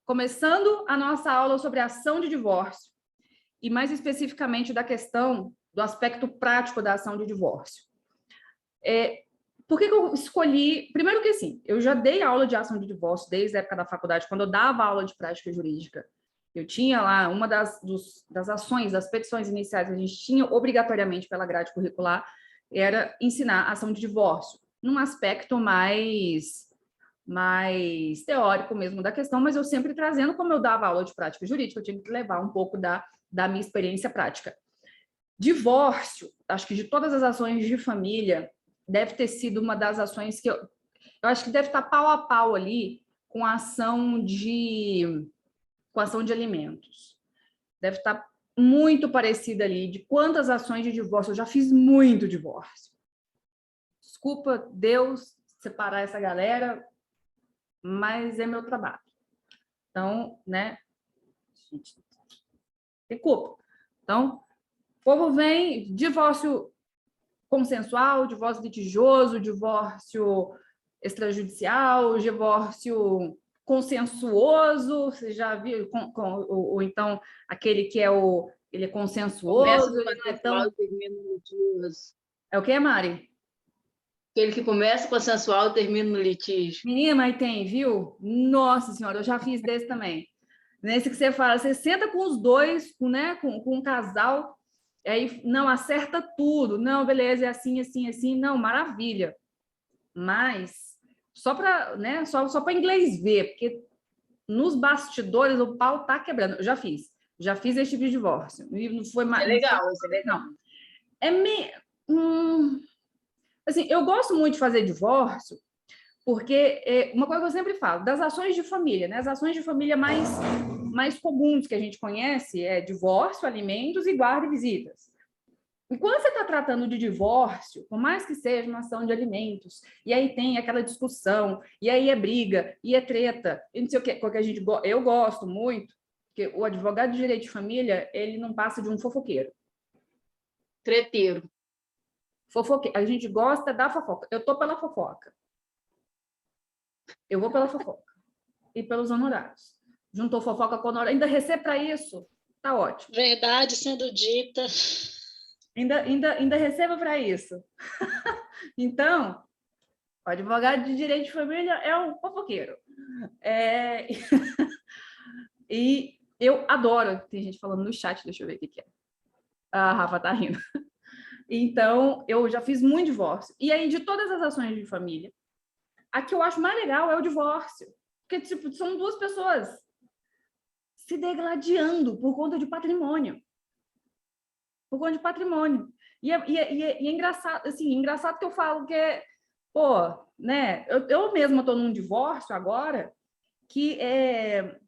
começando a nossa aula sobre ação de divórcio, e mais especificamente da questão do aspecto prático da ação de divórcio. Por que eu escolhi? Primeiro que, assim, eu já dei aula de ação de divórcio desde a época da faculdade, quando eu dava aula de prática jurídica. Eu tinha lá, uma das ações, das petições iniciais que a gente tinha obrigatoriamente pela grade curricular, era ensinar ação de divórcio, num aspecto mais teórico mesmo da questão, mas eu sempre trazendo, como eu dava aula de prática jurídica, eu tinha que levar um pouco da minha experiência prática. Divórcio, acho que de todas as ações de família, deve ter sido uma das ações que eu acho que deve estar pau a pau ali com a ação de alimentos. Deve estar muito parecida ali, de quantas ações de divórcio, eu já fiz muito divórcio. Desculpa, Deus, separar essa galera, mas é meu trabalho. Então, né, tem culpa. Então, o povo vem, divórcio consensual, divórcio litigioso, divórcio extrajudicial, divórcio consensuoso, você já viu, ou então aquele que ele é consensuoso, ele não é tão... É o que, Mari? Aquele que começa consensual e termina no litígio. Menina, mas tem, viu? Nossa Senhora, eu já fiz desse também. Nesse que você fala, você senta com os dois, né, com um casal, aí não acerta tudo, não, beleza, é assim, assim, assim, não, maravilha. Mas só para, né, só para inglês ver, porque nos bastidores o pau tá quebrando. Eu já fiz esse tipo de divórcio. E não foi mais. É legal, isso é legal. Não. Assim, eu gosto muito de fazer divórcio, porque uma coisa que eu sempre falo, das ações de família, né? As ações de família mais comuns que a gente conhece é divórcio, alimentos e guarda e visitas. E quando você está tratando de divórcio, por mais que seja uma ação de alimentos, e aí tem aquela discussão, e aí é briga, e é treta, e não sei o que, porque eu gosto muito, que o advogado de direito de família, ele não passa de um fofoqueiro. Treteiro. Fofoqueiro. A gente gosta da fofoca. Eu tô pela fofoca. Eu vou pela fofoca. E pelos honorários. Juntou fofoca com honorário. Ainda recebo para isso. Tá ótimo. Verdade sendo dita. Ainda recebo para isso. Então, o advogado de direito de família é um fofoqueiro. E eu adoro. Tem gente falando no chat, deixa eu ver o que é. A Rafa tá rindo. Então, eu já fiz muito divórcio. E aí, de todas as ações de família, a que eu acho mais legal é o divórcio. Porque, tipo, são duas pessoas se degladiando por conta de patrimônio. Por conta de patrimônio. E é engraçado, assim, engraçado que eu falo que pô, né? Eu mesma estou num divórcio agora que é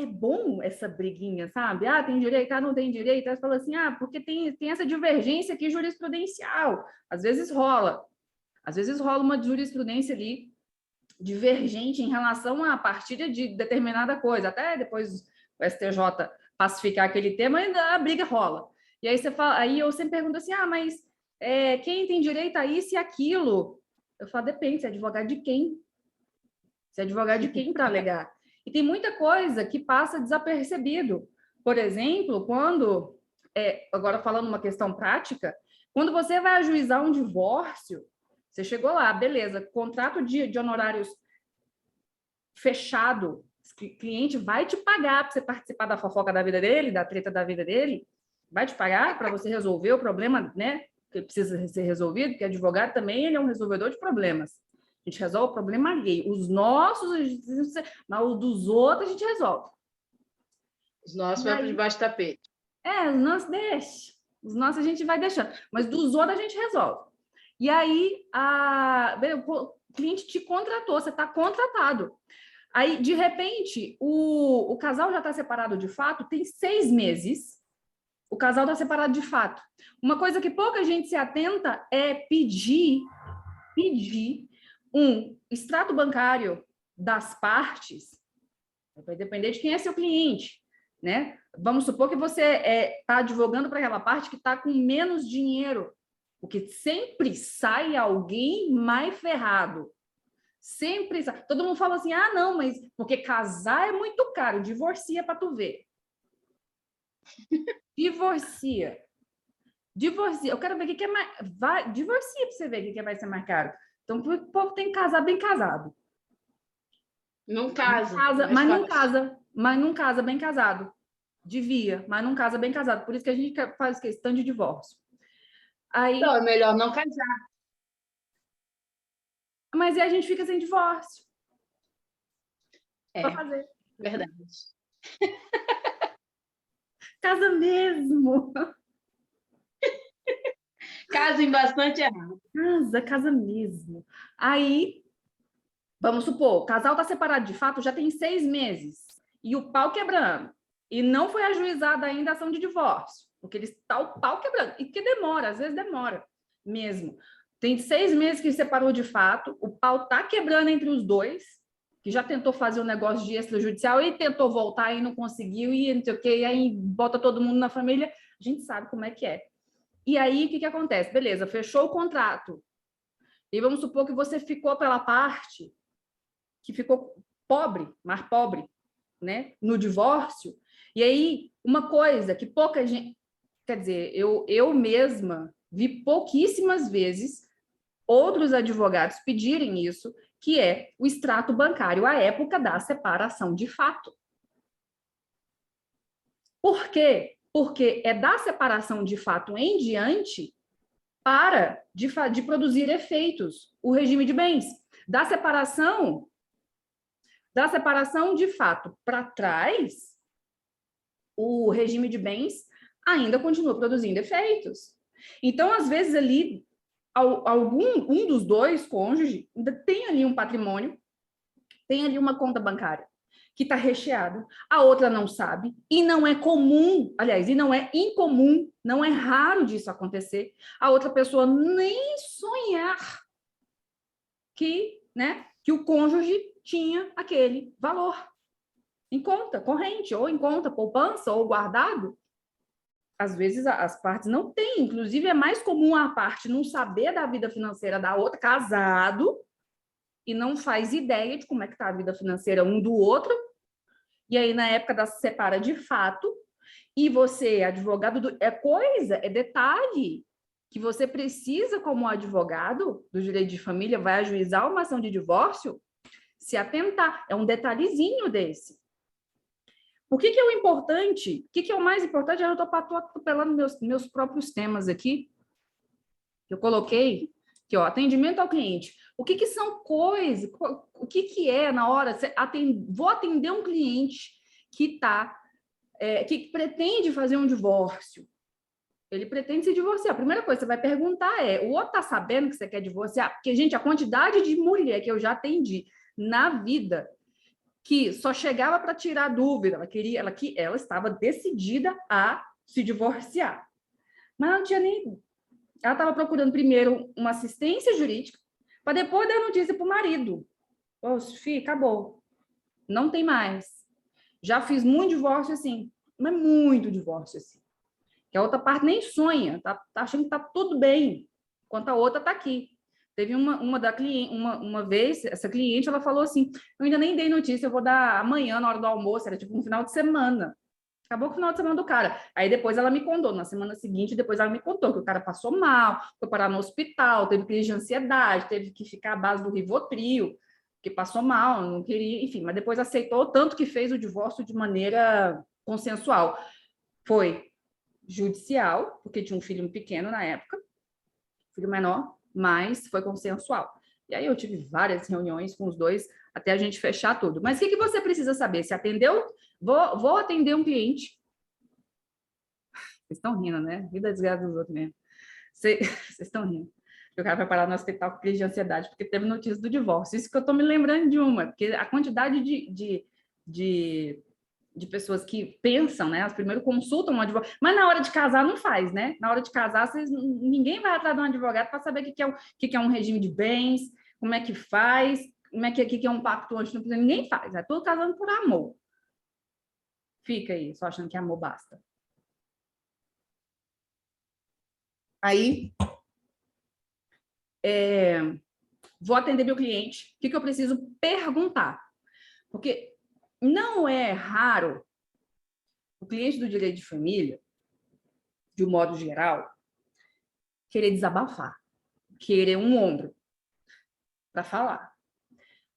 bom essa briguinha, sabe? Ah, tem direito, ah, não tem direito. Aí você fala assim, ah, porque tem essa divergência aqui jurisprudencial. Às vezes rola uma jurisprudência ali divergente em relação à partilha de determinada coisa. Até depois o STJ pacificar aquele tema, ainda a briga rola. E aí você fala, aí eu sempre pergunto assim, ah, mas quem tem direito a isso e aquilo? Eu falo, depende, você é advogado de quem? Você é advogado de quem para alegar? E tem muita coisa que passa desapercebido. Por exemplo, quando, agora falando uma questão prática, quando você vai ajuizar um divórcio, você chegou lá, beleza, contrato de honorários fechado, o cliente vai te pagar para você participar da fofoca da vida dele, da treta da vida dele, vai te pagar para você resolver o problema, né, que precisa ser resolvido, porque advogado também ele é um resolvedor de problemas. A gente resolve o problema alheio. Os nossos, mas os dos outros a gente resolve. Os nossos vai para debaixo do tapete. Os nossos deixa. Os nossos a gente vai deixando. Mas dos outros a gente resolve. E aí, o cliente te contratou, você está contratado. Aí, de repente, o casal já está separado de fato, tem 6 meses. O casal está separado de fato. Uma coisa que pouca gente se atenta é pedir um extrato bancário das partes. Vai depender de quem é seu cliente, né? Vamos supor que você está advogando para aquela parte que está com menos dinheiro, porque sempre sai alguém mais ferrado. Sempre. Todo mundo fala assim, ah, não, mas porque casar é muito caro, divorcia para tu ver. Divorcia. Divorcia. Eu quero ver o que é mais... Divorcia para você ver o que vai ser mais caro. Então, o povo tem que casar bem casado. Não casa. Mas não casa. Mas não casa bem casado. Devia, mas não casa bem casado. Por isso que a gente faz questão de divórcio. Aí, Então, é melhor não casar. mas aí a gente fica sem divórcio. É, Para fazer. verdade. Casa mesmo. Casem bastante errado. Casa mesmo. Aí, vamos supor, o casal está separado de fato já tem 6 meses. E o pau quebrando. E não foi ajuizada ainda a ação de divórcio. Porque ele está o pau quebrando. E que demora, às vezes demora mesmo. Tem 6 meses que separou de fato, o pau está quebrando entre os dois, que já tentou fazer um negócio de extrajudicial e tentou voltar e não conseguiu, e não sei o quê, e aí bota todo mundo na família. A gente sabe como é que é. E aí, o que acontece? Beleza, fechou o contrato. E vamos supor que você ficou pela parte que ficou pobre, mais pobre, né? No divórcio. E aí, uma coisa que pouca gente... Quer dizer, eu mesma vi pouquíssimas vezes outros advogados pedirem isso, que é o extrato bancário à época da separação de fato. Por quê? Porque é da separação de fato em diante para de produzir efeitos o regime de bens. Da separação de fato para trás, o regime de bens ainda continua produzindo efeitos. Então, às vezes, ali, um dos dois cônjuges ainda tem ali um patrimônio, tem ali uma conta bancária que está recheada, a outra não sabe, e não é comum, aliás, e não é incomum, não é raro disso acontecer, a outra pessoa nem sonhar que o cônjuge tinha aquele valor em conta corrente, ou em conta poupança, ou guardado. Às vezes as partes não têm, inclusive é mais comum a parte não saber da vida financeira da outra, casado, e não faz ideia de como é que está a vida financeira um do outro, e aí na época da separa de fato, e você, advogado, é detalhe, que você precisa, como advogado do direito de família, vai ajuizar uma ação de divórcio, se atentar, é um detalhezinho desse. O que é o importante? O que é o mais importante? Eu estou atropelando meus próprios temas aqui, que eu coloquei, que ó, atendimento ao cliente. O que são coisas? O que é na hora? Vou atender um cliente que que pretende fazer um divórcio. Ele pretende se divorciar. A primeira coisa que você vai perguntar é: o outro está sabendo que você quer divorciar? Porque, gente, a quantidade de mulher que eu já atendi na vida que só chegava para tirar dúvida, ela estava decidida a se divorciar. Mas ela não tinha nem... Ela estava procurando primeiro uma assistência jurídica, para depois dar notícia para o marido. Ô, filho, acabou. Não tem mais. Já fiz muito divórcio assim, mas muito divórcio assim. Que a outra parte nem sonha, tá achando que está tudo bem, enquanto a outra está aqui. Teve uma vez, essa cliente, ela falou assim, eu ainda nem dei notícia, eu vou dar amanhã, na hora do almoço, era tipo no final de semana. Acabou com o final de semana do cara. Aí depois ela me contou, na semana seguinte, depois ela me contou que o cara passou mal, foi parar no hospital, teve crise de ansiedade, teve que ficar à base do Rivotril, que passou mal, não queria, enfim, mas depois aceitou, tanto que fez o divórcio de maneira consensual. Foi judicial, porque tinha um filho pequeno na época, filho menor, mas foi consensual. E aí eu tive várias reuniões com os dois até a gente fechar tudo. Mas o que você precisa saber? Se atendeu? Vou atender um cliente. Vocês estão rindo, né? Vida desgraça dos outros mesmo. Vocês estão rindo. O cara vai parar no hospital com crise de ansiedade porque teve notícia do divórcio. Isso que eu estou me lembrando de uma, porque a quantidade de pessoas que pensam, né? Elas primeiro consultam um advogado, mas na hora de casar não faz, né? Na hora de casar, ninguém vai atrás de um advogado para saber o que é um regime de bens, como é que faz, como é que é um pacto antes, ninguém faz, é tudo casando por amor. Fica aí, só achando que amor basta. Aí, vou atender meu cliente, o que eu preciso perguntar? Porque não é raro o cliente do direito de família, de um modo geral, querer desabafar, querer um ombro para falar.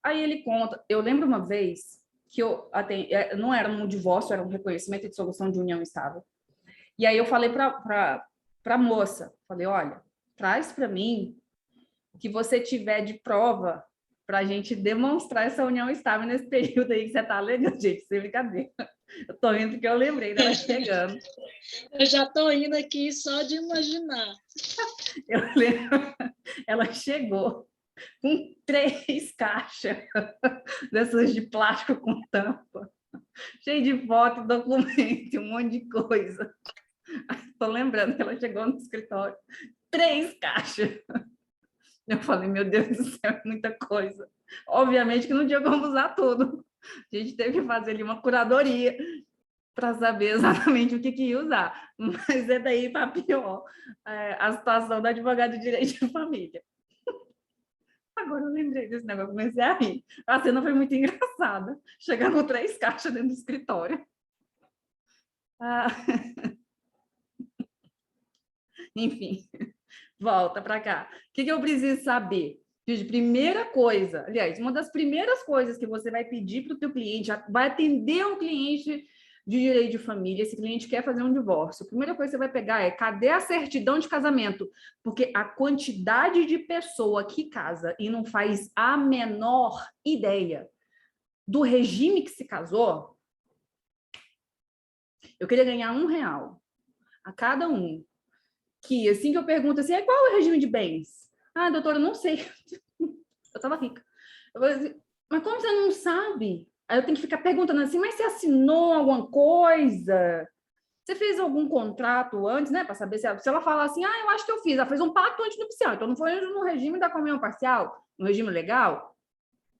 Aí ele conta, eu lembro uma vez que não era um divórcio, era um reconhecimento de dissolução de união estável. E aí eu falei para a moça, falei, olha, traz para mim o que você tiver de prova para a gente demonstrar essa união estável nesse período aí que você está alegando, gente, sem brincadeira. Eu estou rindo porque eu lembrei dela chegando. Eu já estou indo aqui só de imaginar. Eu lembro, ela chegou com 3 caixas dessas de plástico com tampa, cheio de foto, documento, um monte de coisa. Estou lembrando que ela chegou no escritório, 3 caixas. Eu falei, meu Deus do céu, é muita coisa. Obviamente que não tinha como usar tudo. A gente teve que fazer ali uma curadoria para saber exatamente o que ia usar. Mas é daí para pior a situação do advogado de direito de família. Agora eu lembrei desse negócio, comecei a rir. A cena foi muito engraçada. Chegar com 3 caixas dentro do escritório. Enfim, volta para cá. O que eu preciso saber? De primeira coisa, aliás, uma das primeiras coisas que você vai pedir para o teu cliente, vai atender um cliente de direito de família, esse cliente quer fazer um divórcio. A primeira coisa que você vai pegar é, cadê a certidão de casamento? Porque a quantidade de pessoa que casa e não faz a menor ideia do regime que se casou, eu queria ganhar R$1 a cada um. Que assim que eu pergunto assim, qual é o regime de bens? Ah, doutora, não sei. Eu estava rica. Eu falei assim, mas como você não sabe? Aí eu tenho que ficar perguntando assim, mas você assinou alguma coisa? Você fez algum contrato antes, né? Para saber se ela fala assim, eu acho que eu fiz. Ela fez um pacto antinupcial, então não foi no regime da comunhão parcial, no regime legal.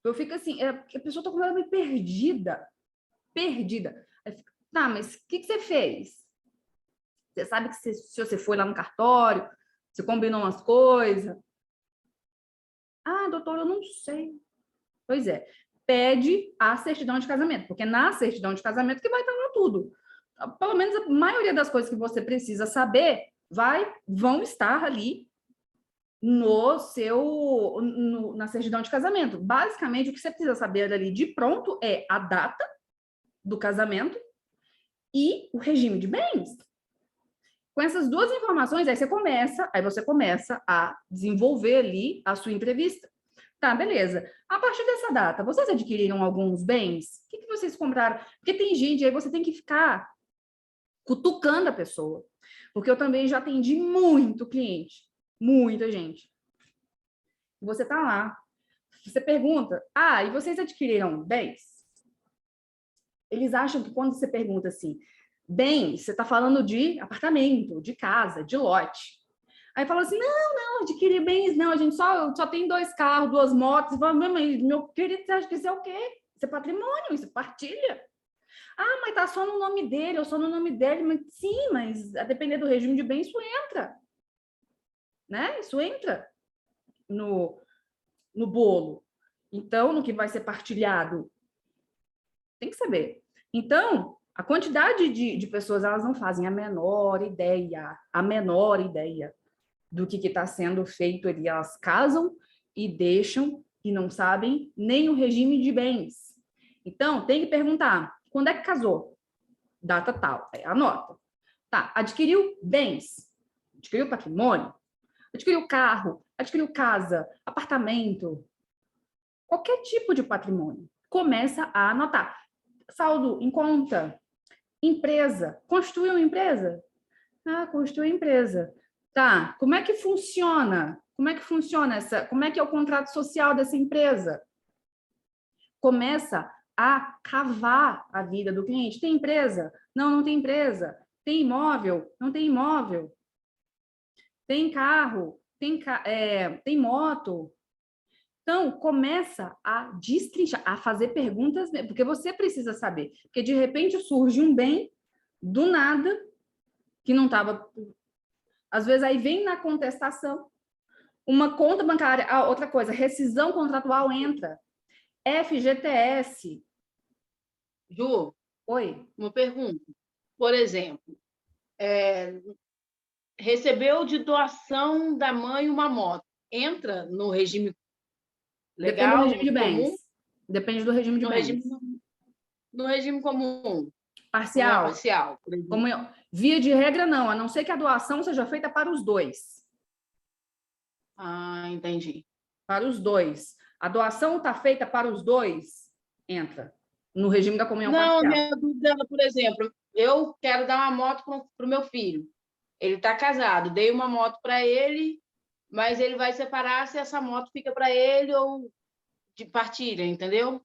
Eu fico assim, a pessoa está completamente perdida. Perdida. Aí fica, tá, mas o que você fez? Você sabe que se você foi lá no cartório, você combinou umas coisas. Ah, doutora, eu não sei. Pois é, pede a certidão de casamento, porque na certidão de casamento que vai estar lá tudo. Pelo menos a maioria das coisas que você precisa saber vão estar ali na certidão de casamento. Basicamente, o que você precisa saber ali de pronto é a data do casamento e o regime de bens. Com essas 2 informações, aí você começa a desenvolver ali a sua entrevista. Tá, beleza. A partir dessa data, vocês adquiriram alguns bens? O que vocês compraram? Porque tem gente, aí você tem que ficar cutucando a pessoa. Porque eu também já atendi muito cliente, muita gente. Você tá lá, você pergunta, e vocês adquiriram bens? Eles acham que quando você pergunta assim, bem, você está falando de apartamento, de casa, de lote. Aí fala assim, não, adquirir bens, não, a gente só tem 2 carros, 2 motos. Mas, meu querido, você acha que isso é o quê? Isso é patrimônio, isso é partilha. Mas tá só no nome dele, ou só no nome dele. Mas, sim, mas a depender do regime de bens, isso entra. Né? Isso entra no bolo. Então, no que vai ser partilhado. Tem que saber. Então, a quantidade de pessoas, elas não fazem a menor ideia do que está sendo feito ali. Elas casam e deixam e não sabem nem o regime de bens. Então, tem que perguntar, quando é que casou? Data tal, anota. Tá, adquiriu bens, adquiriu patrimônio, adquiriu carro, adquiriu casa, apartamento, qualquer tipo de patrimônio. Começa a anotar. Saldo em conta, empresa, construiu uma empresa? Construiu empresa. Tá, como é que funciona? Como é que é o contrato social dessa empresa? Começa a cavar a vida do cliente. Tem empresa? Não tem empresa. Tem imóvel? Não tem imóvel. Tem carro? Tem moto? Então, começa a destrinchar, a fazer perguntas, porque você precisa saber. Porque, de repente, surge um bem do nada, que não estava... Às vezes, aí vem na contestação. Uma conta bancária, outra coisa, rescisão contratual entra. FGTS. Ju, Oi. uma pergunta. Por exemplo, recebeu de doação da mãe uma moto. Entra no regime Depende do legal, regime de bens. comum? Depende do regime de bens. No regime comum. Parcial. Não é parcial, por exemplo. Via de regra, não, a não ser que a doação seja feita para os dois. Ah, entendi. Para os dois. A doação está feita para os dois, entra no regime da comunhão parcial. Não, minha dúvida, por exemplo, eu quero dar uma moto para o meu filho. Ele está casado, dei uma moto para ele, mas ele vai separar se essa moto fica para ele ou de partilha, entendeu?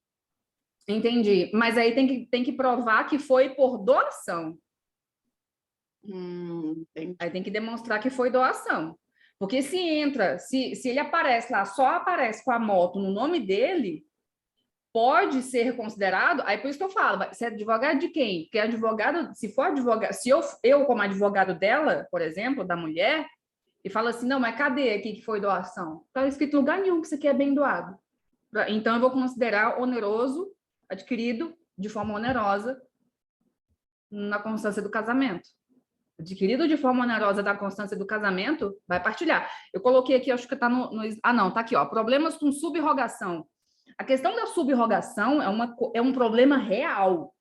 Entendi. Mas aí tem que provar que foi por doação. Aí tem que demonstrar que foi doação. Porque se entra, se ele aparece lá, só aparece com a moto no nome dele, pode ser considerado, aí por isso que eu falo, você é advogado de quem? Porque advogado, se for advogado, se eu como advogado dela, por exemplo, da mulher, e falo assim, não, mas cadê aqui que foi doação? Está escrito em lugar nenhum que isso aqui é bem doado. Então eu vou considerar oneroso, adquirido de forma onerosa na constância do casamento. Adquirido de forma onerosa da constância do casamento, vai partilhar. Eu coloquei aqui, acho que está no... Ah, não, está aqui, ó. Problemas com subrogação. A questão da subrogação é um problema real,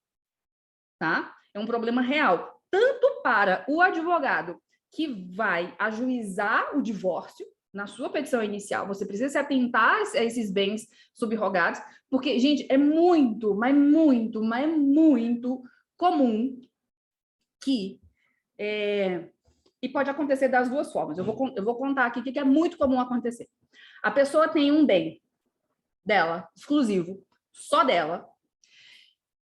tá? É um problema real, tanto para o advogado que vai ajuizar o divórcio, na sua petição inicial, você precisa se atentar a esses bens subrogados, porque, gente, é muito, mas muito, mas muito comum que... e pode acontecer das duas formas. Eu vou contar aqui o que é muito comum acontecer. A pessoa tem um bem dela, exclusivo, só dela,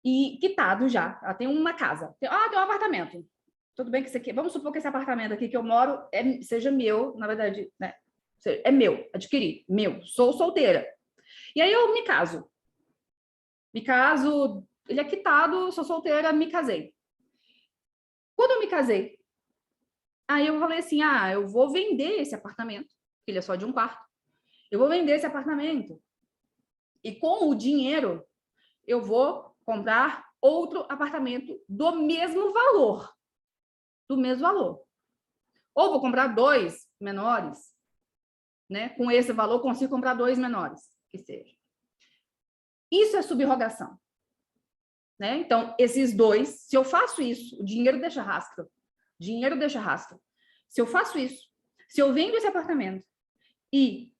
e quitado já. Ela tem uma casa. Tem um apartamento. Tudo bem que isso aqui... Vamos supor que esse apartamento aqui que eu moro seja meu, na verdade, né? É meu, adquiri, meu. Sou solteira. E aí eu me caso. Ele é quitado, sou solteira, me casei. Quando eu me casei, aí eu falei assim, eu vou vender esse apartamento, ele é só de um quarto. Eu vou vender esse apartamento. E com o dinheiro, eu vou comprar outro apartamento do mesmo valor. Do mesmo valor. Ou vou comprar 2 menores, né? Com esse valor, consigo comprar 2 menores, que seja. Isso é subrogação. Né? Então, esses 2, se eu faço isso, o dinheiro deixa rastro. Dinheiro deixa rastro. Se eu faço isso, se eu vendo esse apartamento e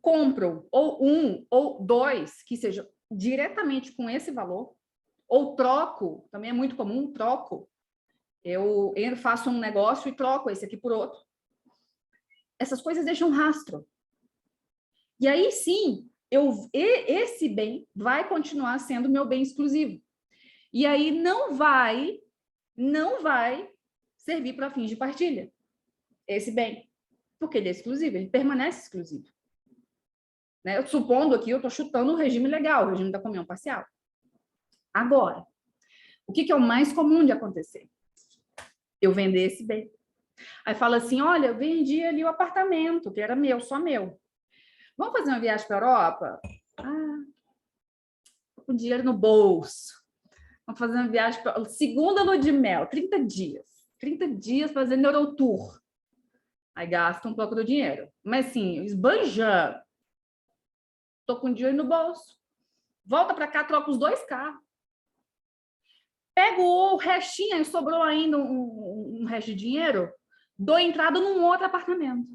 compro ou 1 ou 2, que seja diretamente com esse valor, ou troco, também é muito comum, troco. Eu faço um negócio e troco esse aqui por outro. Essas coisas deixam rastro. E aí sim, esse bem vai continuar sendo meu bem exclusivo. E aí não vai servir para fins de partilha, esse bem, porque ele é exclusivo, ele permanece exclusivo. Né? Eu, supondo aqui, eu estou chutando o regime legal, o regime da comunhão parcial. Agora, o que é o mais comum de acontecer? Eu vender esse bem. Aí fala assim, olha, eu vendi ali o apartamento, que era meu, só meu. Vamos fazer uma viagem para a Europa? Tô com dinheiro no bolso. Vamos fazer uma viagem para segunda lua de mel, 30 dias. 30 dias fazendo Eurotour. Aí gasta um pouco do dinheiro. Mas assim, esbanjando. Tô com dinheiro no bolso. Volta para cá, troca os 2 carros. Pego o restinho, sobrou ainda um resto de dinheiro, dou entrada num outro apartamento.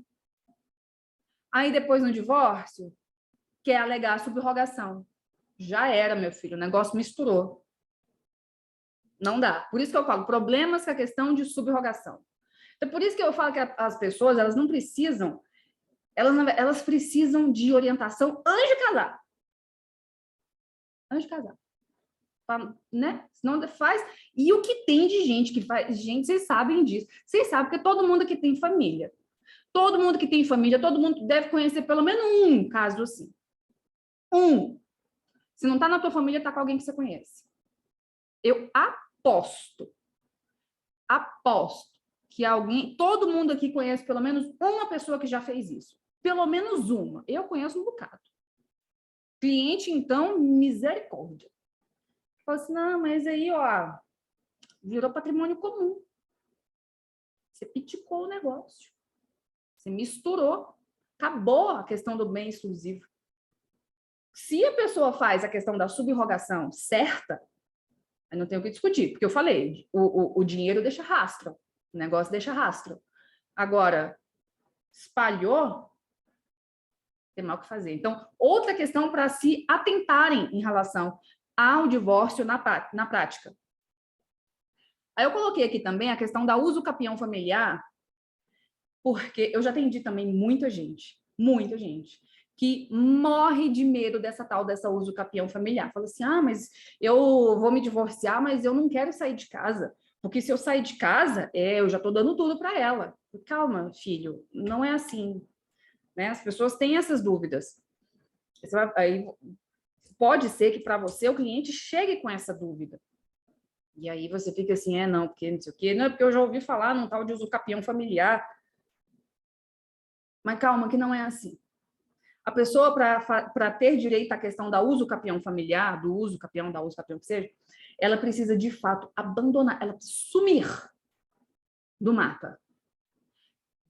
Aí depois no divórcio, quer alegar a subrogação. Já era, meu filho, o negócio misturou. Não dá. Por isso que eu falo, problemas com a questão de subrogação. Então, por isso que eu falo que as pessoas, elas não precisam, elas precisam de orientação antes de casar. Antes de casar. Né? Senão faz. E o que tem de gente que faz. Gente, vocês sabem disso. Vocês sabem que todo mundo que tem família. Todo mundo que tem família, todo mundo deve conhecer pelo menos um caso assim. Se não está na tua família, está com alguém que você conhece. Eu aposto que todo mundo aqui conhece pelo menos uma pessoa que já fez isso. pelo menos uma. Eu conheço um bocado. Cliente, então, misericórdia. Fala assim, não, mas aí, ó, virou patrimônio comum. Você piticou o negócio. Você misturou. Acabou a questão do bem exclusivo. Se a pessoa faz a questão da subrogação certa, aí não tem o que discutir, porque eu falei, o dinheiro deixa rastro, o negócio deixa rastro. Agora, espalhou, tem mal o que fazer. Então, outra questão para se atentarem em relação ao divórcio na prática. Aí eu coloquei aqui também a questão da uso capião familiar, porque eu já atendi também muita gente, que morre de medo dessa uso capião familiar. Fala assim, ah, mas eu vou me divorciar, mas eu não quero sair de casa, porque se eu sair de casa, eu já estou dando tudo para ela. Calma, filho, não é assim, né? As pessoas têm essas dúvidas. Aí pode ser que para você o cliente chegue com essa dúvida. E aí você fica assim, não, porque não sei o quê, não é porque eu já ouvi falar num tal de uso capião familiar. Mas calma, que não é assim. A pessoa, para ter direito à questão da uso capião familiar, do uso capião, da uso capião que seja, ela precisa, de fato, abandonar, ela precisa sumir do mapa.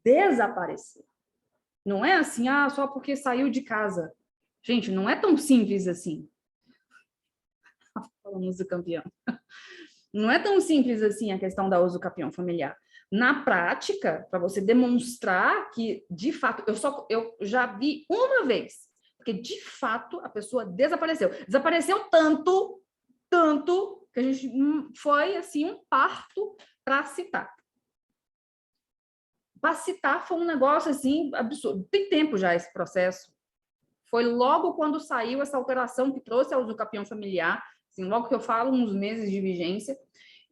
Desaparecer. Não é assim, só porque saiu de casa. Gente, não é tão simples assim. Falamos do campeão. Não é tão simples assim a questão da uso capião familiar. Na prática, para você demonstrar que, de fato, eu já vi uma vez, porque, de fato, a pessoa desapareceu. Desapareceu tanto, que a gente foi, assim, um parto para citar. Para citar foi um negócio, assim, absurdo. Tem tempo já esse processo. Foi logo quando saiu essa alteração que trouxe a uso capião familiar, assim, logo que eu falo, uns meses de vigência,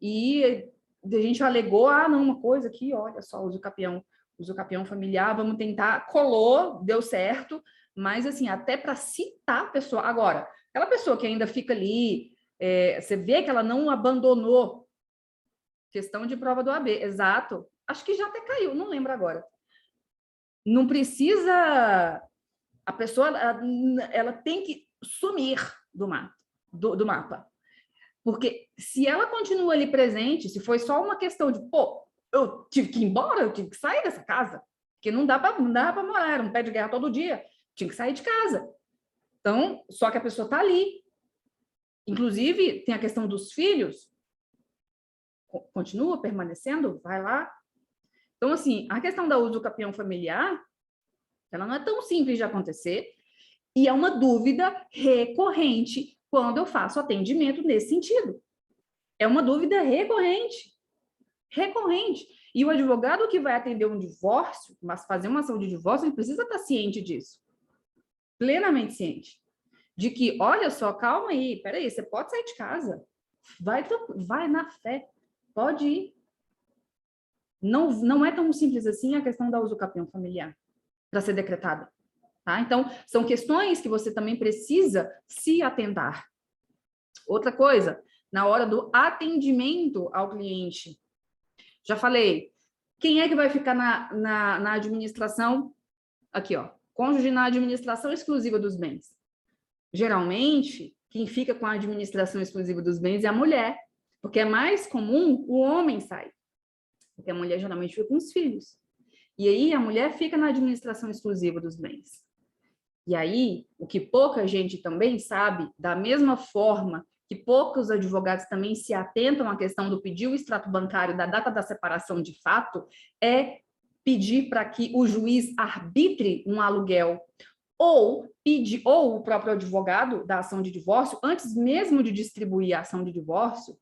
e a gente alegou, não, uma coisa aqui, olha só, uso capião familiar, vamos tentar, colou, deu certo, mas assim, até para citar a pessoa. Agora, aquela pessoa que ainda fica ali, você vê que ela não abandonou, questão de prova do AB, exato, acho que já até caiu, não lembro agora. Não precisa, a pessoa, ela tem que sumir do mapa. Porque se ela continua ali presente, se foi só uma questão de, eu tive que ir embora, eu tive que sair dessa casa, porque não dá para morar, era um pé de guerra todo dia, tinha que sair de casa. Então, só que a pessoa está ali. Inclusive, tem a questão dos filhos, continua permanecendo, vai lá. Então, assim, a questão da uso capião familiar, ela não é tão simples de acontecer, e é uma dúvida recorrente quando eu faço atendimento nesse sentido. É uma dúvida recorrente. E o advogado que vai atender um divórcio, mas fazer uma ação de divórcio, ele precisa estar ciente disso. Plenamente ciente. De que, olha só, calma aí, peraí, você pode sair de casa. Vai na fé. Pode ir. Não é tão simples assim a questão da uso capião familiar para ser decretada. Tá? Então, são questões que você também precisa se atentar. Outra coisa, na hora do atendimento ao cliente. Já falei, quem é que vai ficar na administração? Aqui, ó, cônjuge na administração exclusiva dos bens. Geralmente, quem fica com a administração exclusiva dos bens é a mulher, porque é mais comum o homem sair. Porque a mulher geralmente fica com os filhos. E aí a mulher fica na administração exclusiva dos bens. E aí, o que pouca gente também sabe, da mesma forma que poucos advogados também se atentam à questão do pedir o extrato bancário da data da separação de fato, é pedir para que o juiz arbitre um aluguel ou o próprio advogado da ação de divórcio, antes mesmo de distribuir a ação de divórcio,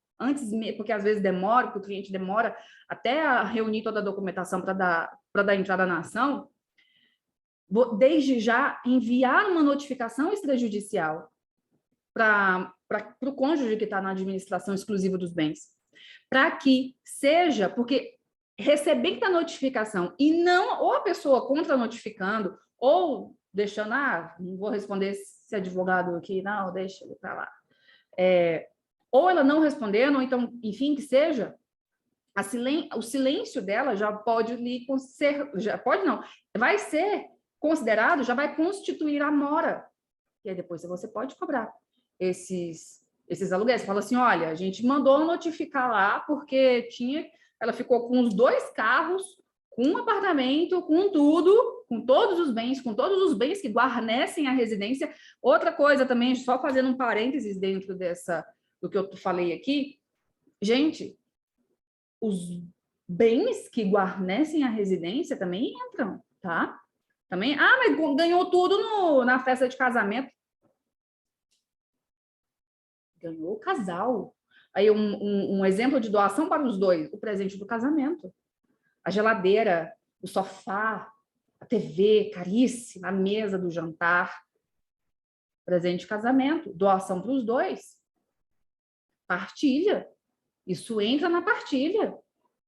porque às vezes demora, porque o cliente demora até a reunir toda a documentação para dar entrada na ação, desde já enviar uma notificação extrajudicial para o cônjuge que está na administração exclusiva dos bens, para que seja, porque recebendo a notificação e não, ou a pessoa contra-notificando, ou deixando, não vou responder esse advogado aqui, não, deixa ele para lá. Ou ela não respondendo, ou então, enfim, que seja, o silêncio dela já pode lhe ser, já pode não, vai ser considerado, já vai constituir a mora. E aí depois você pode cobrar esses aluguéis. Você fala assim, olha, a gente mandou notificar lá porque ela ficou com os 2 carros, com um apartamento, com tudo, com todos os bens que guarnecem a residência. Outra coisa também, só fazendo um parênteses dentro do que eu falei aqui, gente, os bens que guarnecem a residência também entram, tá? Também, mas ganhou tudo na festa de casamento. Ganhou o casal. Aí um exemplo de doação para os 2, o presente do casamento. A geladeira, o sofá, a TV caríssima, a mesa do jantar. Presente de casamento, doação para os 2. Partilha. Isso entra na partilha.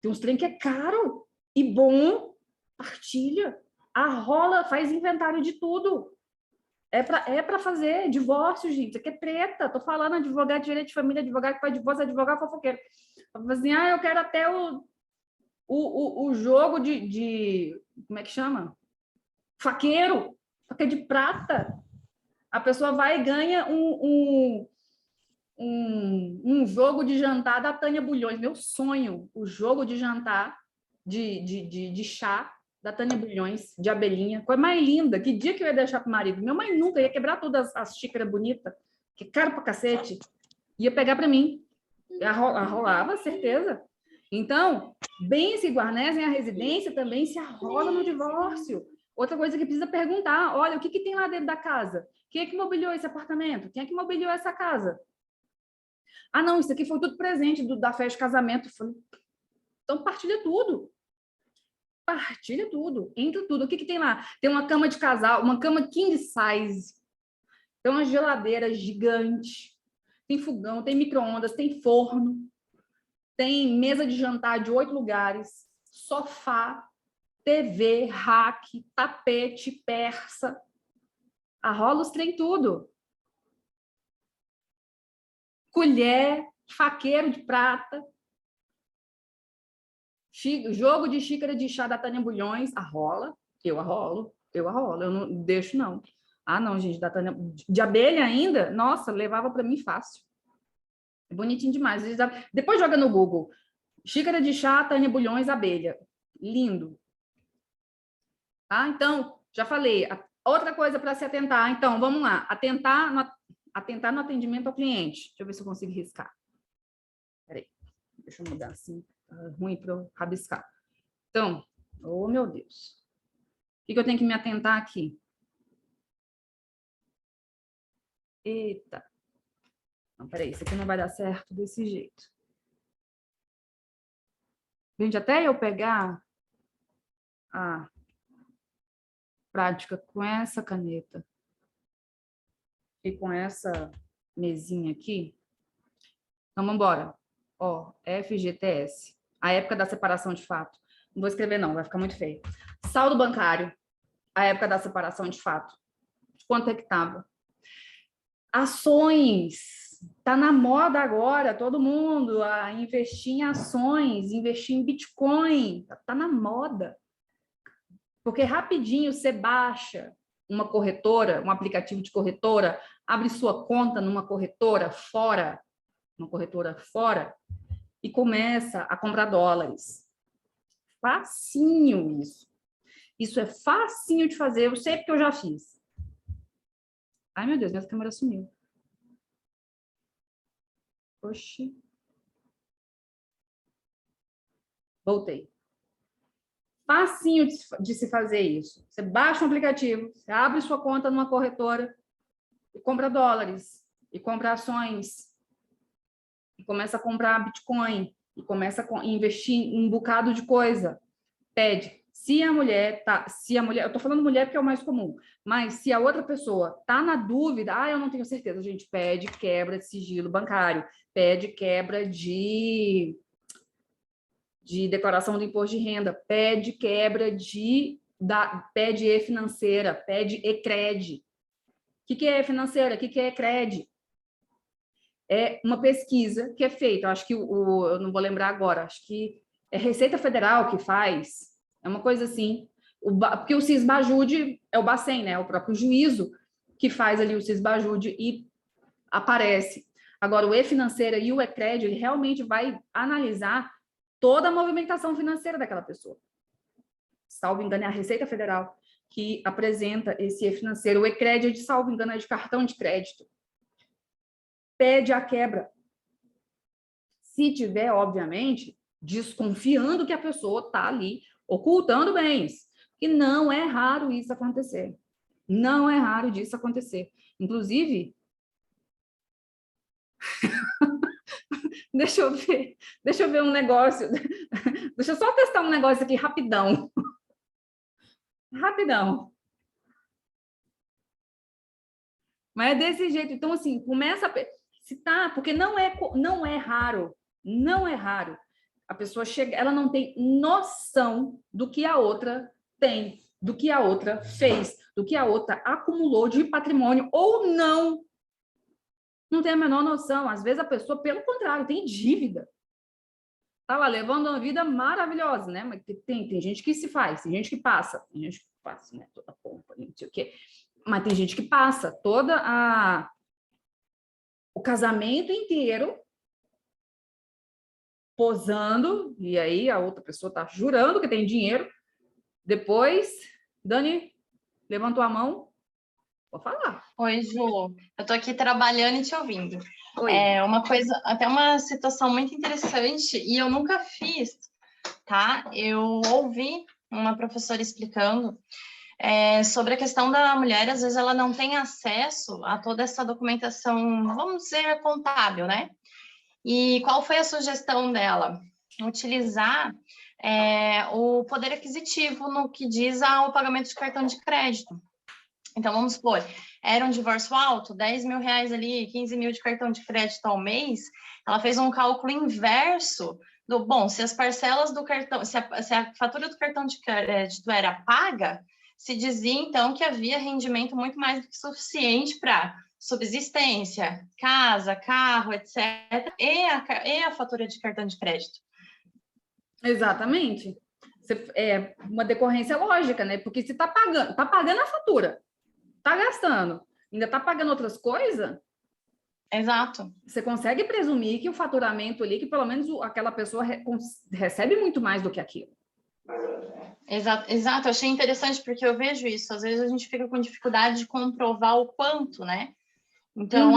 Tem uns trem que é caro e bom. Partilha. A rola faz inventário de tudo. É para fazer divórcio, gente. Isso aqui é treta. Tô falando advogado de direito de família, advogado que faz divórcio, advogado fofoqueiro. Assim, eu quero até o jogo de... Como é que chama? Faqueiro. Faca de prata. A pessoa vai e ganha um jogo de jantar da Tânia Bulhões. Meu sonho, o jogo de jantar de chá da Tânia Bulhões, de abelhinha. Coisa mais linda. Que dia que eu ia deixar pro marido? Meu mãe nunca ia quebrar todas as xícaras bonitas, que é caro pra cacete. Ia pegar para mim. Arrolava, certeza. Então, bens que guarnecem a residência também se arrola no divórcio. Outra coisa que precisa perguntar, olha, o que tem lá dentro da casa? Quem é que mobiliou esse apartamento? Quem é que mobiliou essa casa? Ah, não, isso aqui foi tudo presente da festa de casamento. Então, partilha tudo. Partilha tudo, entra tudo. O que tem lá? Tem uma cama de casal, uma cama king size. Tem uma geladeira gigante. Tem fogão, tem micro-ondas, tem forno. Tem mesa de jantar de 8 lugares. Sofá, TV, rack, tapete, persa. Arrola os trem tudo. Colher, faqueiro de prata. Jogo de xícara de chá da Tânia Bulhões, arrola. Eu arrolo. Eu não deixo, não. Ah, não, gente, da Tânia... De abelha ainda? Nossa, levava para mim fácil. É bonitinho demais. Depois joga no Google. Xícara de chá, Tânia Bulhões, abelha. Lindo. Ah, então, já falei. Outra coisa para se atentar. Então, vamos lá. Atentar no atendimento ao cliente. Deixa eu ver se eu consigo riscar. Peraí. Deixa eu mudar assim. Tá ruim para eu rabiscar. Então, oh, meu Deus. O que eu tenho que me atentar aqui? Eita. Não, peraí, isso aqui não vai dar certo desse jeito. Gente, até eu pegar a prática com essa caneta e com essa mesinha aqui. Então, vamos embora. Ó, FGTS. A época da separação de fato. Não vou escrever, não, vai ficar muito feio. Saldo bancário. A época da separação de fato. Quanto é que estava? Ações. Está na moda agora, todo mundo a investir em ações, investir em Bitcoin. Está na moda. Porque rapidinho você baixa uma corretora, um aplicativo de corretora, abre sua conta numa corretora fora, e começa a comprar dólares. Facinho isso. Isso é facinho de fazer, eu sei porque eu já fiz. Ai, meu Deus, minha câmera sumiu. Oxi. Voltei. Facinho de se fazer isso. Você baixa um aplicativo, você abre sua conta numa corretora e compra dólares, e compra ações, e começa a comprar Bitcoin, e começa a investir em um bocado de coisa. Pede. Se a mulher, eu estou falando mulher porque é o mais comum, mas se a outra pessoa está na dúvida, eu não tenho certeza, a gente pede quebra de sigilo bancário, pede quebra de declaração do imposto de renda, pede quebra pede e-financeira, pede e-cred. O que é e-financeira? O que é e-cred? É uma pesquisa que é feita, eu acho que eu não vou lembrar agora, acho que é Receita Federal que faz, é uma coisa assim, porque o Cisbajude é o Bacen, né? É o próprio juízo que faz ali o cisbajude e aparece. Agora, o e-financeira e o e-crédito, ele realmente vai analisar toda a movimentação financeira daquela pessoa. Salvo engano, é a Receita Federal que apresenta esse e-financeiro. O e-crédito, salvo engano, é de cartão de crédito. Pede a quebra. Se tiver, obviamente, desconfiando que a pessoa está ali ocultando bens. E não é raro isso acontecer. Não é raro disso acontecer. Inclusive, deixa eu ver um negócio. Deixa eu só testar um negócio aqui rapidão. Rapidão. Mas é desse jeito. Então, assim, começa a citar, porque não é raro. Não é raro. A pessoa chega, ela não tem noção do que a outra tem, do que a outra fez, do que a outra acumulou de patrimônio ou não. Não tem a menor noção. Às vezes a pessoa, pelo contrário, tem dívida. Tá lá levando uma vida maravilhosa, né? Mas tem gente que se faz, tem gente que passa, né? Toda pompa, não sei o quê. Mas tem gente que passa o casamento inteiro posando, e aí a outra pessoa tá jurando que tem dinheiro. Depois, Dani levantou a mão. Vou falar. Oi, Ju. Eu tô aqui trabalhando e te ouvindo. Oi. É uma coisa, até uma situação muito interessante, e eu nunca fiz, tá? Eu ouvi uma professora explicando sobre a questão da mulher, às vezes ela não tem acesso a toda essa documentação, vamos dizer, contábil, né? E qual foi a sugestão dela? Utilizar o poder aquisitivo no que diz ao pagamento de cartão de crédito. Então, vamos supor, era um divórcio alto, 10 mil reais ali, 15 mil de cartão de crédito ao mês, ela fez um cálculo inverso do, bom, se as parcelas do cartão, se a fatura do cartão de crédito era paga, se dizia, então, que havia rendimento muito mais do que suficiente para subsistência, casa, carro, etc., e a fatura de cartão de crédito. Exatamente. É uma decorrência lógica, né? Porque se tá pagando a fatura, tá gastando, ainda tá pagando outras coisas. Exato. Você consegue presumir que o faturamento ali, que pelo menos aquela pessoa recebe muito mais do que aquilo. Exato, eu achei interessante porque eu vejo isso, às vezes a gente fica com dificuldade de comprovar o quanto, né? Então,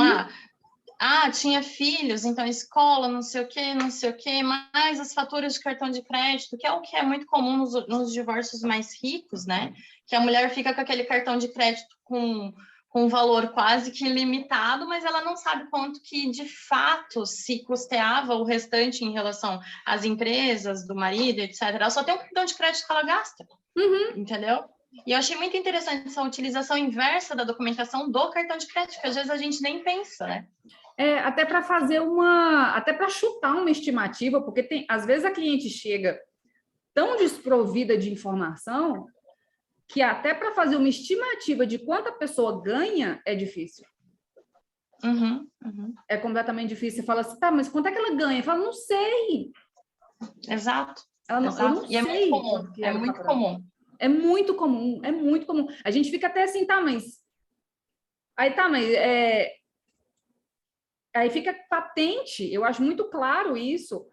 tinha filhos, então escola, não sei o quê, mais as faturas de cartão de crédito, que é o que é muito comum nos divórcios mais ricos, né? Que a mulher fica com aquele cartão de crédito com um valor quase que ilimitado, mas ela não sabe quanto que, de fato, se custeava o restante em relação às empresas, do marido, etc. Ela só tem um cartão de crédito que ela gasta, entendeu? E eu achei muito interessante essa utilização inversa da documentação do cartão de crédito, que às vezes a gente nem pensa, né? Até para até para chutar uma estimativa, porque às vezes a cliente chega tão desprovida de informação que até para fazer uma estimativa de quanto a pessoa ganha é difícil. É completamente difícil. Você fala assim, tá, mas quanto é que ela ganha? Fala, não sei. Exato. Eu não E é sei. muito comum. É muito comum. É muito comum. É muito comum. A gente fica até assim, tá, mas... Aí tá, mas... Aí fica patente, eu acho muito claro isso.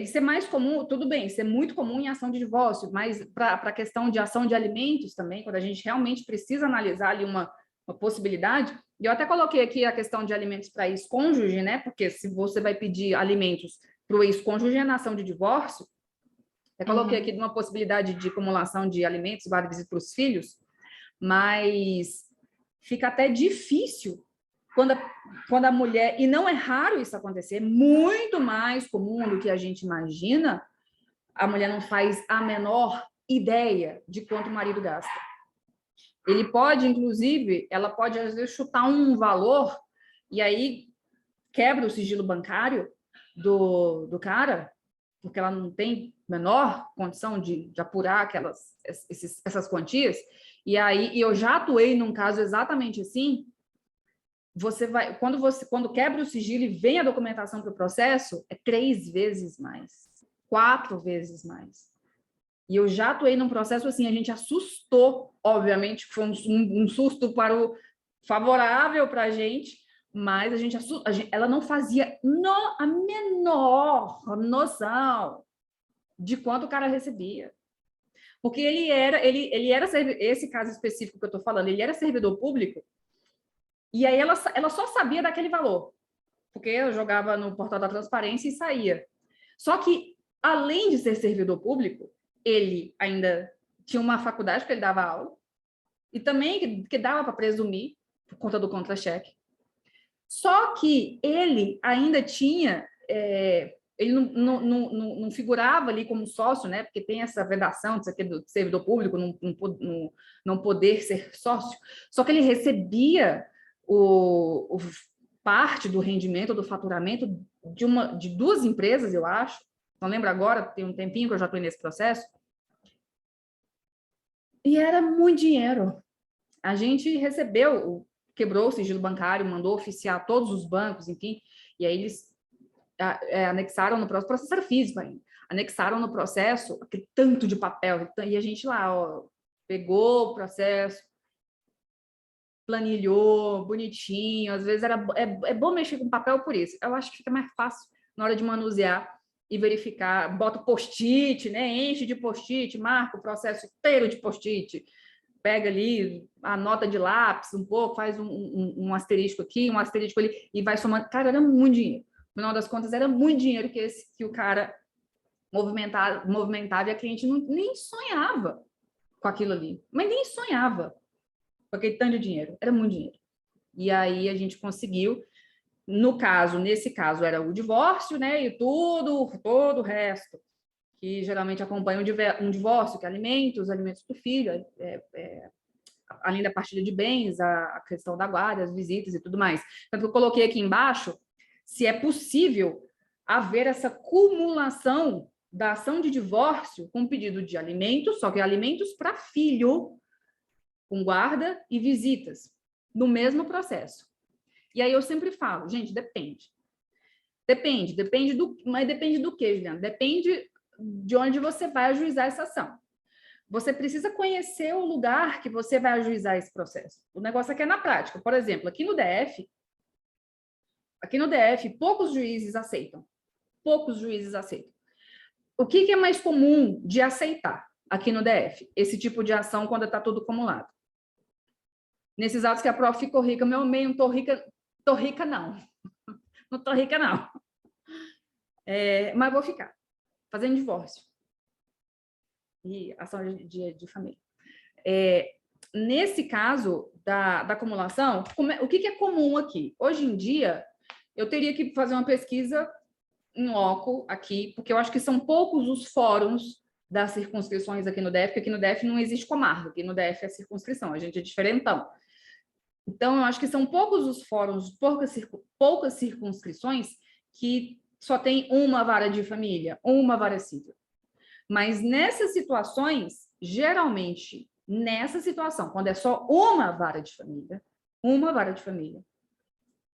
Isso é mais comum, tudo bem, isso é muito comum em ação de divórcio, mas para a questão de ação de alimentos também, quando a gente realmente precisa analisar ali uma possibilidade, e eu até coloquei aqui a questão de alimentos para ex-cônjuge, né? Porque se você vai pedir alimentos para o ex-cônjuge na ação de divórcio, eu coloquei aqui uma possibilidade de acumulação de alimentos, vários para os filhos, mas fica até difícil quando a mulher, e não é raro isso acontecer, muito mais comum do que a gente imagina, a mulher não faz a menor ideia de quanto o marido gasta. Ele pode, inclusive, ela pode, às vezes, chutar um valor e aí quebra o sigilo bancário do cara, porque ela não tem menor condição de apurar essas quantias. E aí, eu já atuei num caso exatamente assim. Quando quebra o sigilo e vem a documentação para o processo, é 3 vezes mais, 4 vezes mais. E eu já atuei num processo assim, a gente assustou, obviamente, foi um susto favorável para a gente, mas ela não fazia a menor noção de quanto o cara recebia. Porque ele era esse caso específico que eu estou falando, ele era servidor público, e aí ela só sabia daquele valor, porque eu jogava no portal da transparência e saía. Só que, além de ser servidor público, ele ainda tinha uma faculdade que ele dava aula, e também que dava para presumir, por conta do contra-cheque. Só que ele ainda tinha... ele não figurava ali como sócio, né? Porque tem essa vedação disso aqui do servidor público não poder ser sócio. Só que ele recebia parte do rendimento, do faturamento de 2 empresas, eu acho. Não lembro agora, tem um tempinho que eu já estou nesse processo. E era muito dinheiro. A gente recebeu, quebrou o sigilo bancário, mandou oficiar todos os bancos, enfim, e aí eles anexaram no processo era físico ainda, anexaram no processo aquele tanto de papel, e a gente lá, pegou o processo, planilhou, bonitinho, às vezes é bom mexer com papel por isso, eu acho que fica mais fácil na hora de manusear e verificar, bota post-it, né, enche de post-it, marca o processo inteiro de post-it, pega ali a nota de lápis um pouco, faz um asterisco aqui, um asterisco ali, e vai somando. Cara, era muito dinheiro. No final das contas, era muito dinheiro que o cara movimentava e a cliente nem sonhava com aquilo ali. Mas nem sonhava com aquele tanto de dinheiro. Era muito dinheiro. E aí a gente conseguiu, nesse caso era o divórcio, né? E todo o resto, que geralmente acompanha um divórcio, que é alimentos do filho, além da partilha de bens, a questão da guarda, as visitas e tudo mais. Então, eu coloquei aqui embaixo se é possível haver essa cumulação da ação de divórcio com pedido de alimentos, só que alimentos para filho, com guarda e visitas, no mesmo processo. E aí eu sempre falo, gente, depende. Mas depende do quê, Juliana? Depende de onde você vai ajuizar essa ação. Você precisa conhecer o lugar que você vai ajuizar esse processo. O negócio aqui é na prática. Por exemplo, aqui no DF, poucos juízes aceitam. Poucos juízes aceitam. O que é mais comum de aceitar aqui no DF? Esse tipo de ação quando está tudo acumulado. Nesses atos que a prof ficou rica, meu meio, não tô rica não. Não tô rica, não. Mas vou ficar. Fazendo divórcio. E ação de família. Nesse caso da acumulação, o que é comum aqui? Hoje em dia, eu teria que fazer uma pesquisa em loco aqui, porque eu acho que são poucos os fóruns das circunscrições aqui no DF, porque aqui no DF não existe comarca, aqui no DF é circunscrição, a gente é diferentão. Então, eu acho que são poucos os fóruns, poucas circunscrições que só tem uma vara de família, uma vara civil. Mas nessas situações, geralmente, nessa situação, quando é só uma vara de família,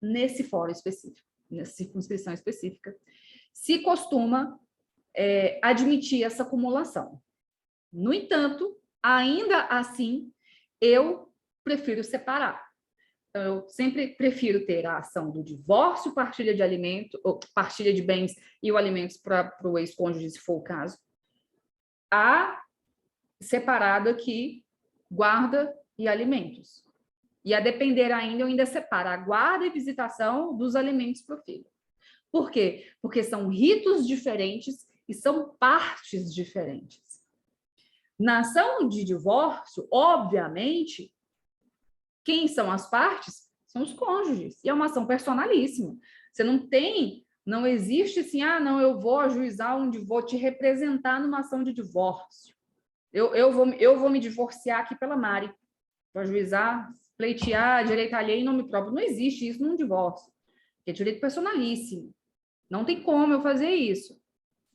nesse fórum específico, nessa circunscrição específica, se costuma admitir essa acumulação. No entanto, ainda assim, eu prefiro separar. Então, eu sempre prefiro ter a ação do divórcio, partilha de alimentos, ou partilha de bens e o alimentos para o ex-cônjuge, se for o caso, separado aqui, guarda e alimentos. E a depender ainda, eu ainda separo a guarda e visitação dos alimentos para o filho. Por quê? Porque são ritos diferentes e são partes diferentes. Na ação de divórcio, obviamente, quem são as partes? São os cônjuges. E é uma ação personalíssima. Você não existe assim, não, eu vou ajuizar vou te representar numa ação de divórcio. Eu vou me divorciar aqui pela Mari. Vou ajuizar, pleitear, direito alheio em nome próprio. Não existe isso num divórcio. É direito personalíssimo. Não tem como eu fazer isso.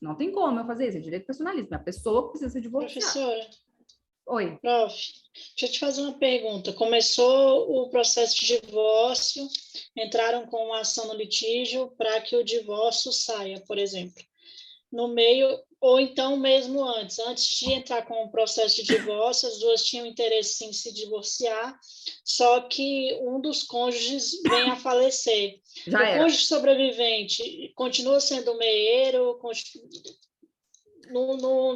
É direito personalíssimo. É a pessoa que precisa se divorciar. Professora. Oi. Prof, deixa eu te fazer uma pergunta. Começou o processo de divórcio, entraram com uma ação no litígio para que o divórcio saia, por exemplo. no meio, ou então mesmo antes de entrar com o processo de divórcio, as duas tinham interesse em se divorciar, só que um dos cônjuges vem a falecer. Já O era. cônjuge sobrevivente continua sendo meieiro,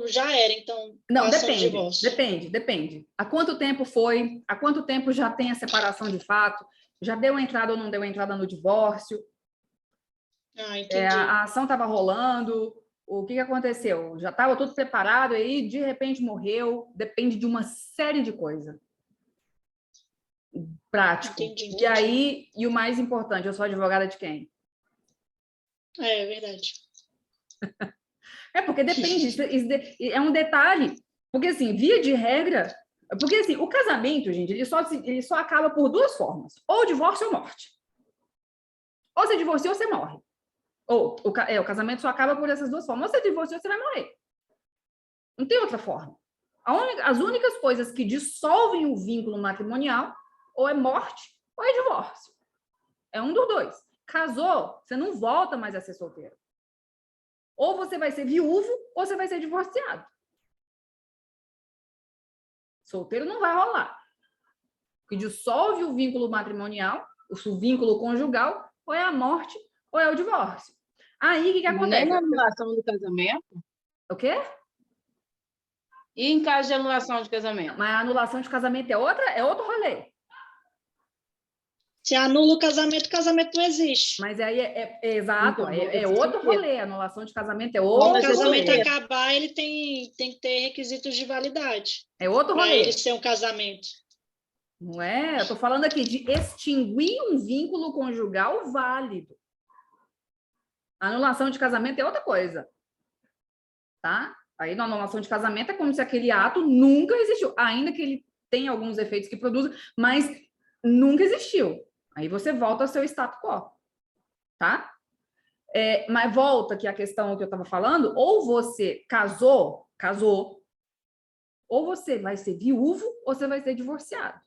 já era, então, Não, ação de divórcio. depende. Há quanto tempo foi? Há quanto tempo já tem a separação de fato? Já deu entrada ou não deu entrada no divórcio? Entendi. A ação estava rolando? O que aconteceu? Já estava tudo preparado aí, de repente morreu? Depende de uma série de coisas. Prático. Entendi. E aí, e o mais importante, eu sou advogada de quem? É verdade. Porque depende, isso é um detalhe. Porque, assim, via de regra... Porque, assim, o casamento, gente, ele só acaba por duas formas. Ou divórcio ou morte. Ou você divorcia ou você morre. Ou o casamento só acaba por essas duas formas. Ou você divorcia ou você vai morrer. Não tem outra forma. As únicas coisas que dissolvem o vínculo matrimonial ou é morte ou é divórcio. É um dos dois. Casou, você não volta mais a ser solteiro. Ou você vai ser viúvo ou você vai ser divorciado. Solteiro não vai rolar. O que dissolve o vínculo matrimonial, o vínculo conjugal, ou é a morte ou é o divórcio. Aí, o que acontece? Nem na anulação do casamento? O quê? E em caso de anulação de casamento? Mas a anulação de casamento é outro rolê. Se anula o casamento não existe. Mas aí exato, Então, é outro rolê. A anulação de casamento é outro Quando o casamento rolê. acabar, ele tem que ter requisitos de validade. É outro Para rolê. ele ser um casamento. Não é? Eu estou falando aqui de extinguir um vínculo conjugal válido. A anulação de casamento é outra coisa. Tá? Aí, na anulação de casamento, é como se aquele ato nunca existiu. Ainda que ele tenha alguns efeitos que produzam, mas nunca existiu. Aí você volta ao seu status quo. Tá? Mas volta aqui a questão que eu estava falando. Ou você casou, ou você vai ser viúvo, ou você vai ser divorciado.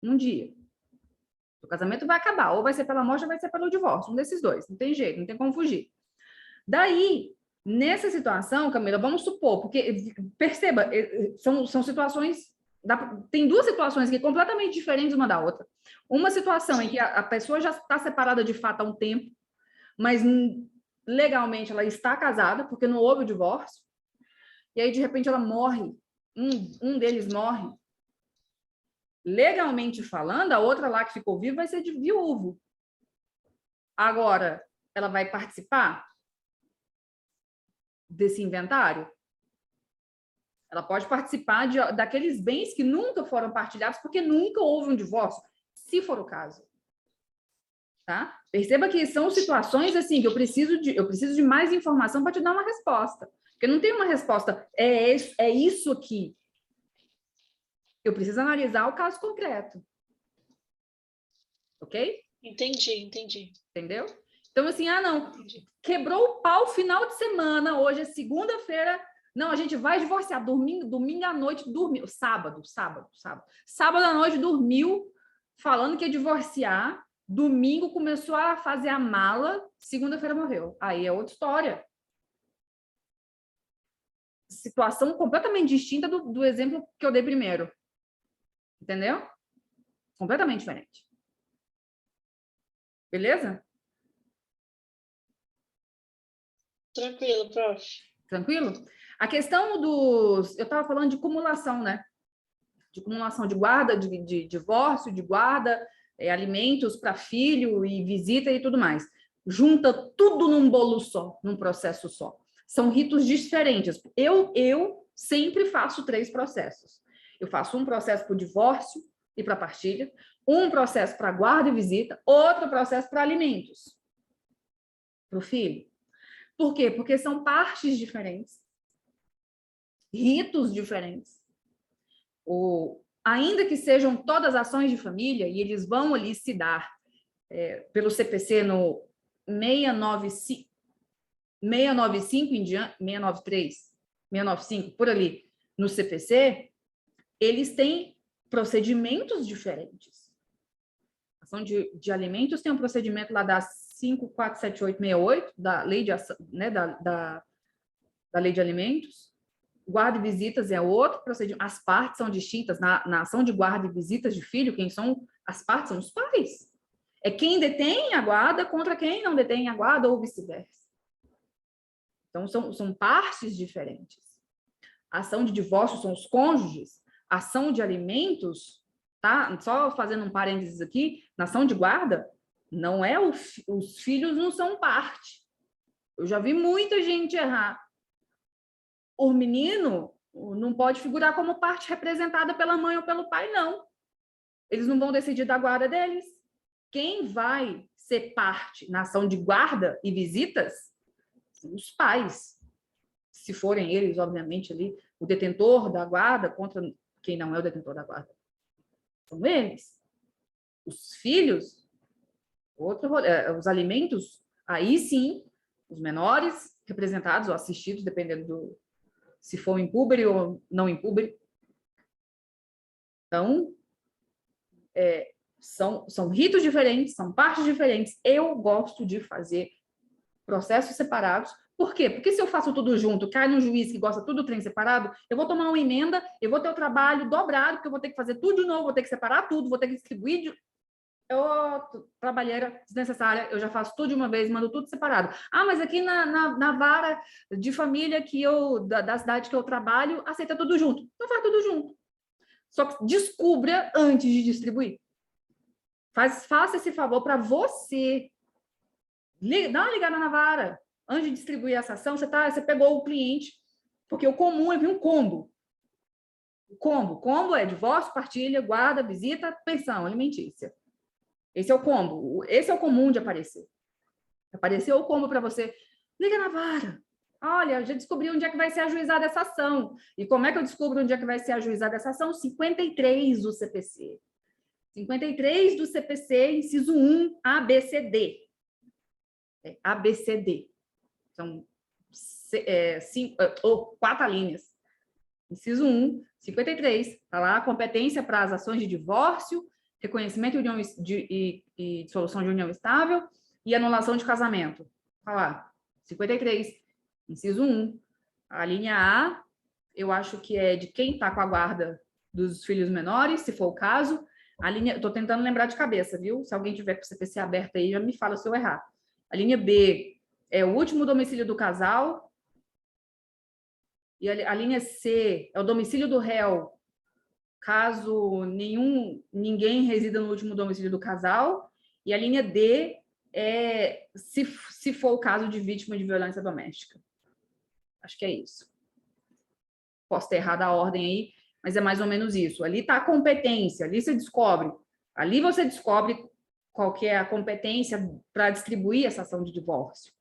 Um dia. O casamento vai acabar. Ou vai ser pela morte, ou vai ser pelo divórcio. Um desses dois. Não tem jeito, não tem como fugir. Daí, nessa situação, Camila, vamos supor, porque, perceba, são situações, tem duas situações aqui completamente diferentes uma da outra. Uma situação em que a pessoa já está separada de fato há um tempo, mas legalmente ela está casada, porque não houve o divórcio, e aí, de repente, ela morre, um deles morre. Legalmente falando, a outra lá que ficou viva vai ser de viúvo. Agora, ela vai participar desse inventário? Ela pode participar daqueles bens que nunca foram partilhados, porque nunca houve um divórcio, se for o caso. Tá? Perceba que são situações assim que eu preciso de mais informação para te dar uma resposta. Porque não tem uma resposta, é isso aqui. Eu preciso analisar o caso concreto. Ok? Entendi. Entendeu? Então, assim, não, quebrou o pau final de semana, hoje é segunda-feira, não, a gente vai divorciar, domingo à noite, dormiu, sábado à noite dormiu, falando que ia divorciar, domingo começou a fazer a mala, segunda-feira morreu. Aí é outra história. Situação completamente distinta do exemplo que eu dei primeiro. Entendeu? Completamente diferente. Beleza? Tranquilo, prof. Tranquilo? A questão dos... Eu estava falando de cumulação, né? De cumulação de guarda, de divórcio, de guarda, alimentos para filho e visita e tudo mais. Junta tudo num bolo só, num processo só. São ritos diferentes. Eu sempre faço 3 processos. Eu faço um processo para o divórcio e para partilha, um processo para guarda e visita, outro processo para alimentos para o filho. Por quê? Porque são partes diferentes, ritos diferentes. Ainda que sejam todas ações de família, e eles vão ali se dar pelo CPC no 695 em diante, 693, 695, por ali, no CPC, eles têm procedimentos diferentes. A ação de alimentos tem um procedimento lá da 547868, da lei de ação, né, da lei de alimentos. Guarda e visitas é outro procedimento. As partes são distintas. Na ação de guarda e visitas de filho, quem são as partes são os pais. É quem detém a guarda contra quem não detém a guarda ou vice-versa. Então, são partes diferentes. A ação de divórcio são os cônjuges. A ação de alimentos, tá? Só fazendo um parênteses aqui, na ação de guarda, não é os filhos não são parte. Eu já vi muita gente errar. O menino não pode figurar como parte representada pela mãe ou pelo pai, não. Eles não vão decidir da guarda deles. Quem vai ser parte na ação de guarda e visitas são os pais. Se forem eles, obviamente, ali, o detentor da guarda contra quem não é o detentor da guarda. São eles. Os filhos, os alimentos, aí sim, os menores representados ou assistidos, dependendo se for impúbere ou não impúbere. Então, são ritos diferentes, são partes diferentes. Eu gosto de fazer processos separados. Por quê? Porque se eu faço tudo junto, cai num juiz que gosta tudo do trem separado, eu vou tomar uma emenda, eu vou ter o trabalho dobrado, porque eu vou ter que fazer tudo de novo, vou ter que separar tudo, vou ter que distribuir. Trabalheira desnecessária, eu já faço tudo de uma vez, mando tudo separado. Ah, mas aqui na vara de família da cidade que eu trabalho, aceita tudo junto. Então faz tudo junto. Só que descubra antes de distribuir. Faça esse favor para você. Dá uma ligada na vara. Antes de distribuir essa ação, você pegou o cliente, porque o comum é vir um combo. Combo é divórcio, partilha, guarda, visita, pensão alimentícia. Esse é o combo. Esse é o comum de aparecer. Apareceu o combo para você. Liga na vara. Olha, já descobri onde é que vai ser ajuizada essa ação. E como é que eu descubro onde é que vai ser ajuizada essa ação? 53 do CPC. 53 do CPC, inciso 1, ABCD. ABCD. São 4 linhas. Inciso 1, 53. Está lá a competência para as ações de divórcio, reconhecimento e dissolução de união estável e anulação de casamento. Olha lá, 53, inciso 1. A linha A, eu acho que é de quem está com a guarda dos filhos menores, se for o caso. A linha, estou tentando lembrar de cabeça, viu? Se alguém tiver com o CPC aberto aí, já me fala se eu errar. A linha B é o último domicílio do casal. E a linha C é o domicílio do réu, caso ninguém resida no último domicílio do casal. E a linha D é se for o caso de vítima de violência doméstica. Acho que é isso. Posso ter errado a ordem aí, mas é mais ou menos isso. Ali está a competência, ali você descobre qual que é a competência para distribuir essa ação de divórcio.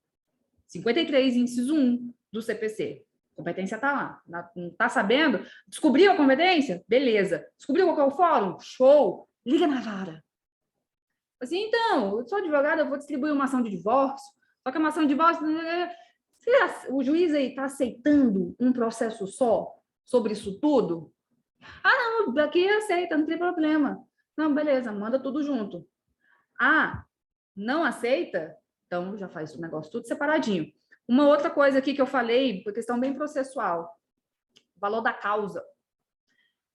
53, inciso 1 do CPC. A competência está lá. Não está sabendo? Descobriu a competência? Beleza. Descobriu qual é o fórum? Show! Liga na vara. Assim, então, eu sou advogada, eu vou distribuir uma ação de divórcio, só que é uma ação de divórcio... O juiz aí está aceitando um processo só sobre isso tudo? Ah, não, daqui aceita, não tem problema. Não, beleza, manda tudo junto. Ah, não aceita? Então, já faz o negócio tudo separadinho. Uma outra coisa aqui que eu falei, por questão bem processual, valor da causa.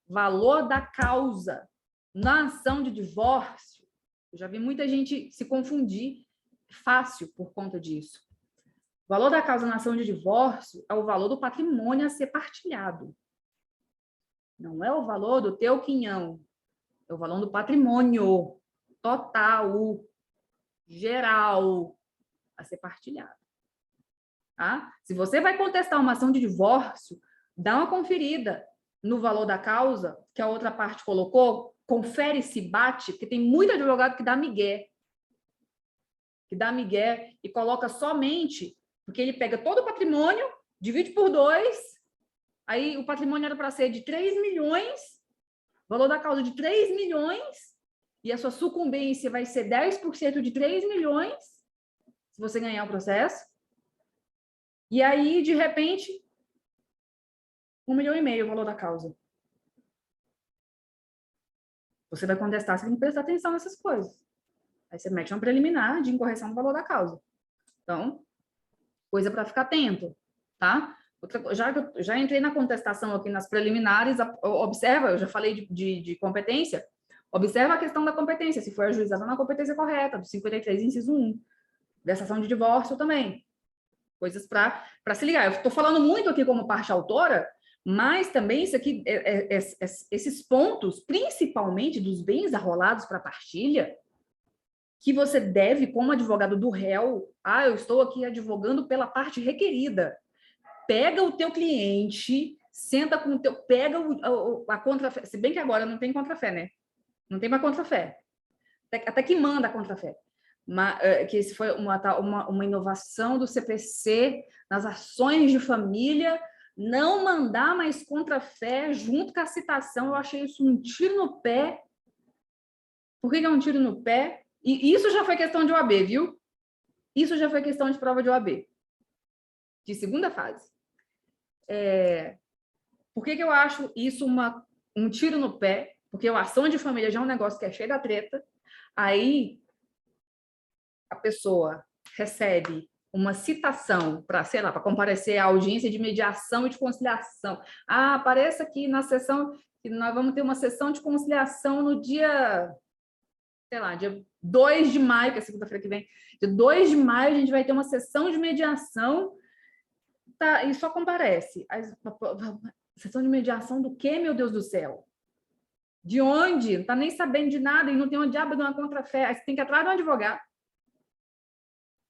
Valor da causa na ação de divórcio. Eu já vi muita gente se confundir fácil por conta disso. O valor da causa na ação de divórcio é o valor do patrimônio a ser partilhado. Não é o valor do teu quinhão, é o valor do patrimônio total, geral, a ser partilhado. Tá? Se você vai contestar uma ação de divórcio, dá uma conferida no valor da causa que a outra parte colocou, confere se bate, porque tem muito advogado que dá migué. E coloca somente, porque ele pega todo o patrimônio, divide por 2, aí o patrimônio era para ser de 3 milhões, valor da causa de 3 milhões, e a sua sucumbência vai ser 10% de 3 milhões, se você ganhar o processo. E aí, de repente, 1,5 milhão o valor da causa. Você vai contestar, você tem que prestar atenção nessas coisas. Aí você mete uma preliminar de incorreção do valor da causa. Então, coisa para ficar atento, tá? Já entrei na contestação aqui nas preliminares, observa, eu já falei de competência, observa a questão da competência, se foi ajuizada na competência correta, do 53, inciso 1, dessa ação de divórcio também. Coisas para se ligar. Eu estou falando muito aqui como parte autora, mas também isso aqui, esses pontos, principalmente dos bens arrolados para partilha, que você deve, como advogado do réu, eu estou aqui advogando pela parte requerida. Pega o teu cliente, senta com o teu... Pega a contrafé. Se bem que agora não tem contrafé, né? Não tem mais contrafé. Até que manda a contrafé. Que esse foi uma inovação do CPC nas ações de família, não mandar mais contrafé junto com a citação. Eu achei isso um tiro no pé. Por que é um tiro no pé? E isso já foi questão de OAB, viu? Isso já foi questão de prova de OAB. De segunda fase. Por que eu acho isso um tiro no pé? Porque a ação de família já é um negócio que é cheio da treta. Aí a pessoa recebe uma citação para, sei lá, para comparecer à audiência de mediação e de conciliação. Apareça aqui na sessão, que nós vamos ter uma sessão de conciliação no dia, sei lá, dia 2 de maio, que é segunda-feira que vem. Dia 2 de maio a gente vai ter uma sessão de mediação, tá, e só comparece. Sessão de mediação do quê, meu Deus do céu? De onde? Não está nem sabendo de nada e não tem uma diabo de uma contrafé. Aí você tem que ir atrás de um advogado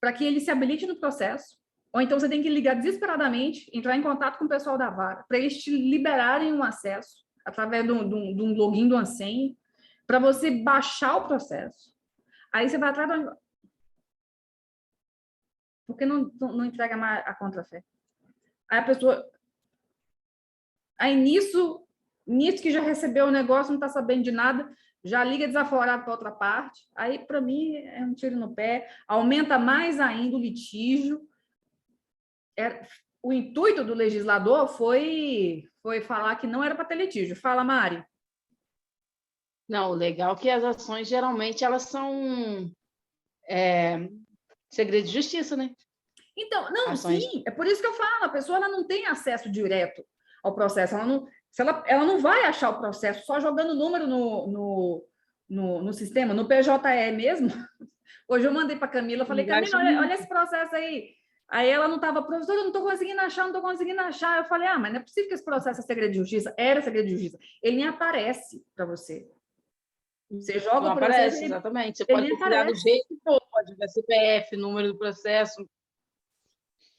para que ele se habilite no processo, ou então você tem que ligar desesperadamente, entrar em contato com o pessoal da vara, para eles te liberarem um acesso, através de um login, de uma senha, para você baixar o processo. Aí você vai atrás do... Por que não entrega mais a contrafé? Aí a pessoa... Aí nisso que já recebeu o negócio, não está sabendo de nada, já liga desaforado para outra parte. Aí, para mim, é um tiro no pé. Aumenta mais ainda o litígio. O intuito do legislador foi falar que não era para ter litígio. Fala, Mari. Não, o legal é que as ações, geralmente, elas são segredo de justiça, né? Então, não, ações... sim, é por isso que eu falo, a pessoa ela não tem acesso direto ao processo, ela não vai achar o processo só jogando número no sistema, no PJE mesmo. Hoje eu mandei para a Camila, falei, Camila, olha esse processo aí. Aí ela não estava, professora, eu não estou conseguindo achar, Eu falei, mas não é possível que esse processo é segredo de justiça. Era segredo de justiça. Ele nem aparece para você. Você joga não o processo... Aparece, exatamente. Você pode procurar do jeito que for, pode ver CPF, número do processo...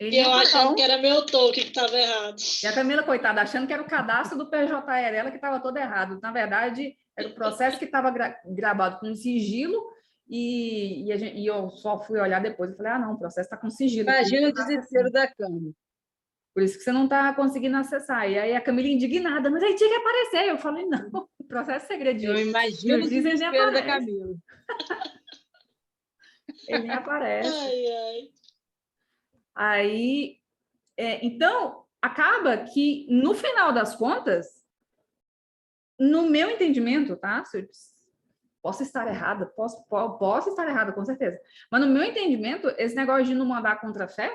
E eu achando que era meu toque que estava errado. E a Camila, coitada, achando que era o cadastro do PJE dela que estava todo errado. Na verdade, era o processo que estava gravado com sigilo e eu só fui olhar depois e falei, não, o processo está com sigilo. Imagina o desespero da Câmara. Por isso que você não está conseguindo acessar. E aí a Camila indignada, mas aí tinha que aparecer. Eu falei, não, o processo é segredo. Eu imagino o desespero da Camila. Ele nem aparece. Ai. Aí, então, acaba que, no final das contas, no meu entendimento, tá? Posso estar errada, posso estar errada, com certeza. Mas, no meu entendimento, esse negócio de não mandar contrafé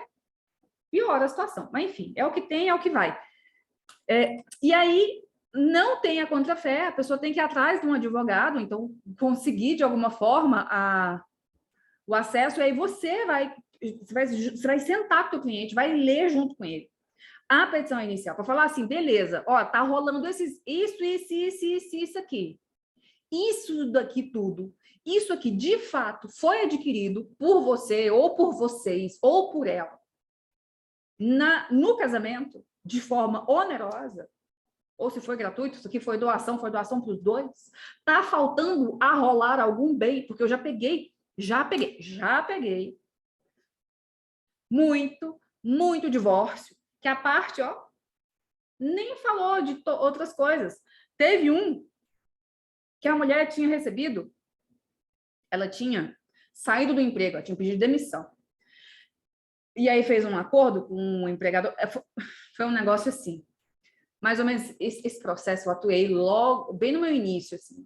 piora a situação. Mas, enfim, é o que tem, é o que vai. E aí, não tem a contrafé, a pessoa tem que ir atrás de um advogado, então, conseguir, de alguma forma, o acesso, e aí você vai sentar com o teu cliente, vai ler junto com ele a petição inicial, para falar assim, beleza, tá rolando isso aqui. Isso daqui tudo. Isso aqui, de fato, foi adquirido por você, ou por vocês, ou por ela, no casamento, de forma onerosa, ou se foi gratuito, isso aqui foi doação para os dois. Tá faltando arrolar algum bem, porque eu já peguei muito divórcio, que a parte, nem falou de outras coisas. Teve um que a mulher tinha recebido, ela tinha saído do emprego, ela tinha pedido demissão. E aí fez um acordo com o empregador. Foi um negócio assim. Mais ou menos esse processo eu atuei logo, bem no meu início, assim,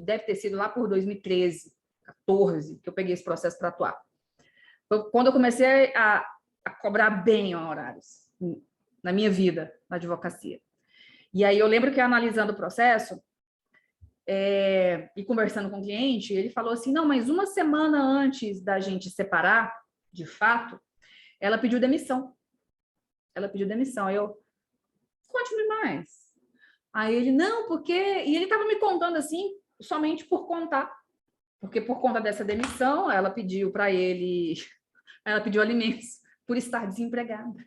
deve ter sido lá por 2013, 14, que eu peguei esse processo para atuar. Foi quando eu comecei a cobrar bem horários na minha vida, na advocacia. E aí eu lembro que analisando o processo e conversando com o cliente, ele falou assim, não, mas uma semana antes da gente separar, de fato, ela pediu demissão. Ela pediu demissão. Aí eu, conte-me mais. Aí ele, não, porque... E ele estava me contando assim, somente por contar. Porque por conta dessa demissão, ela pediu para ele... Ela pediu alimentos por estar desempregada.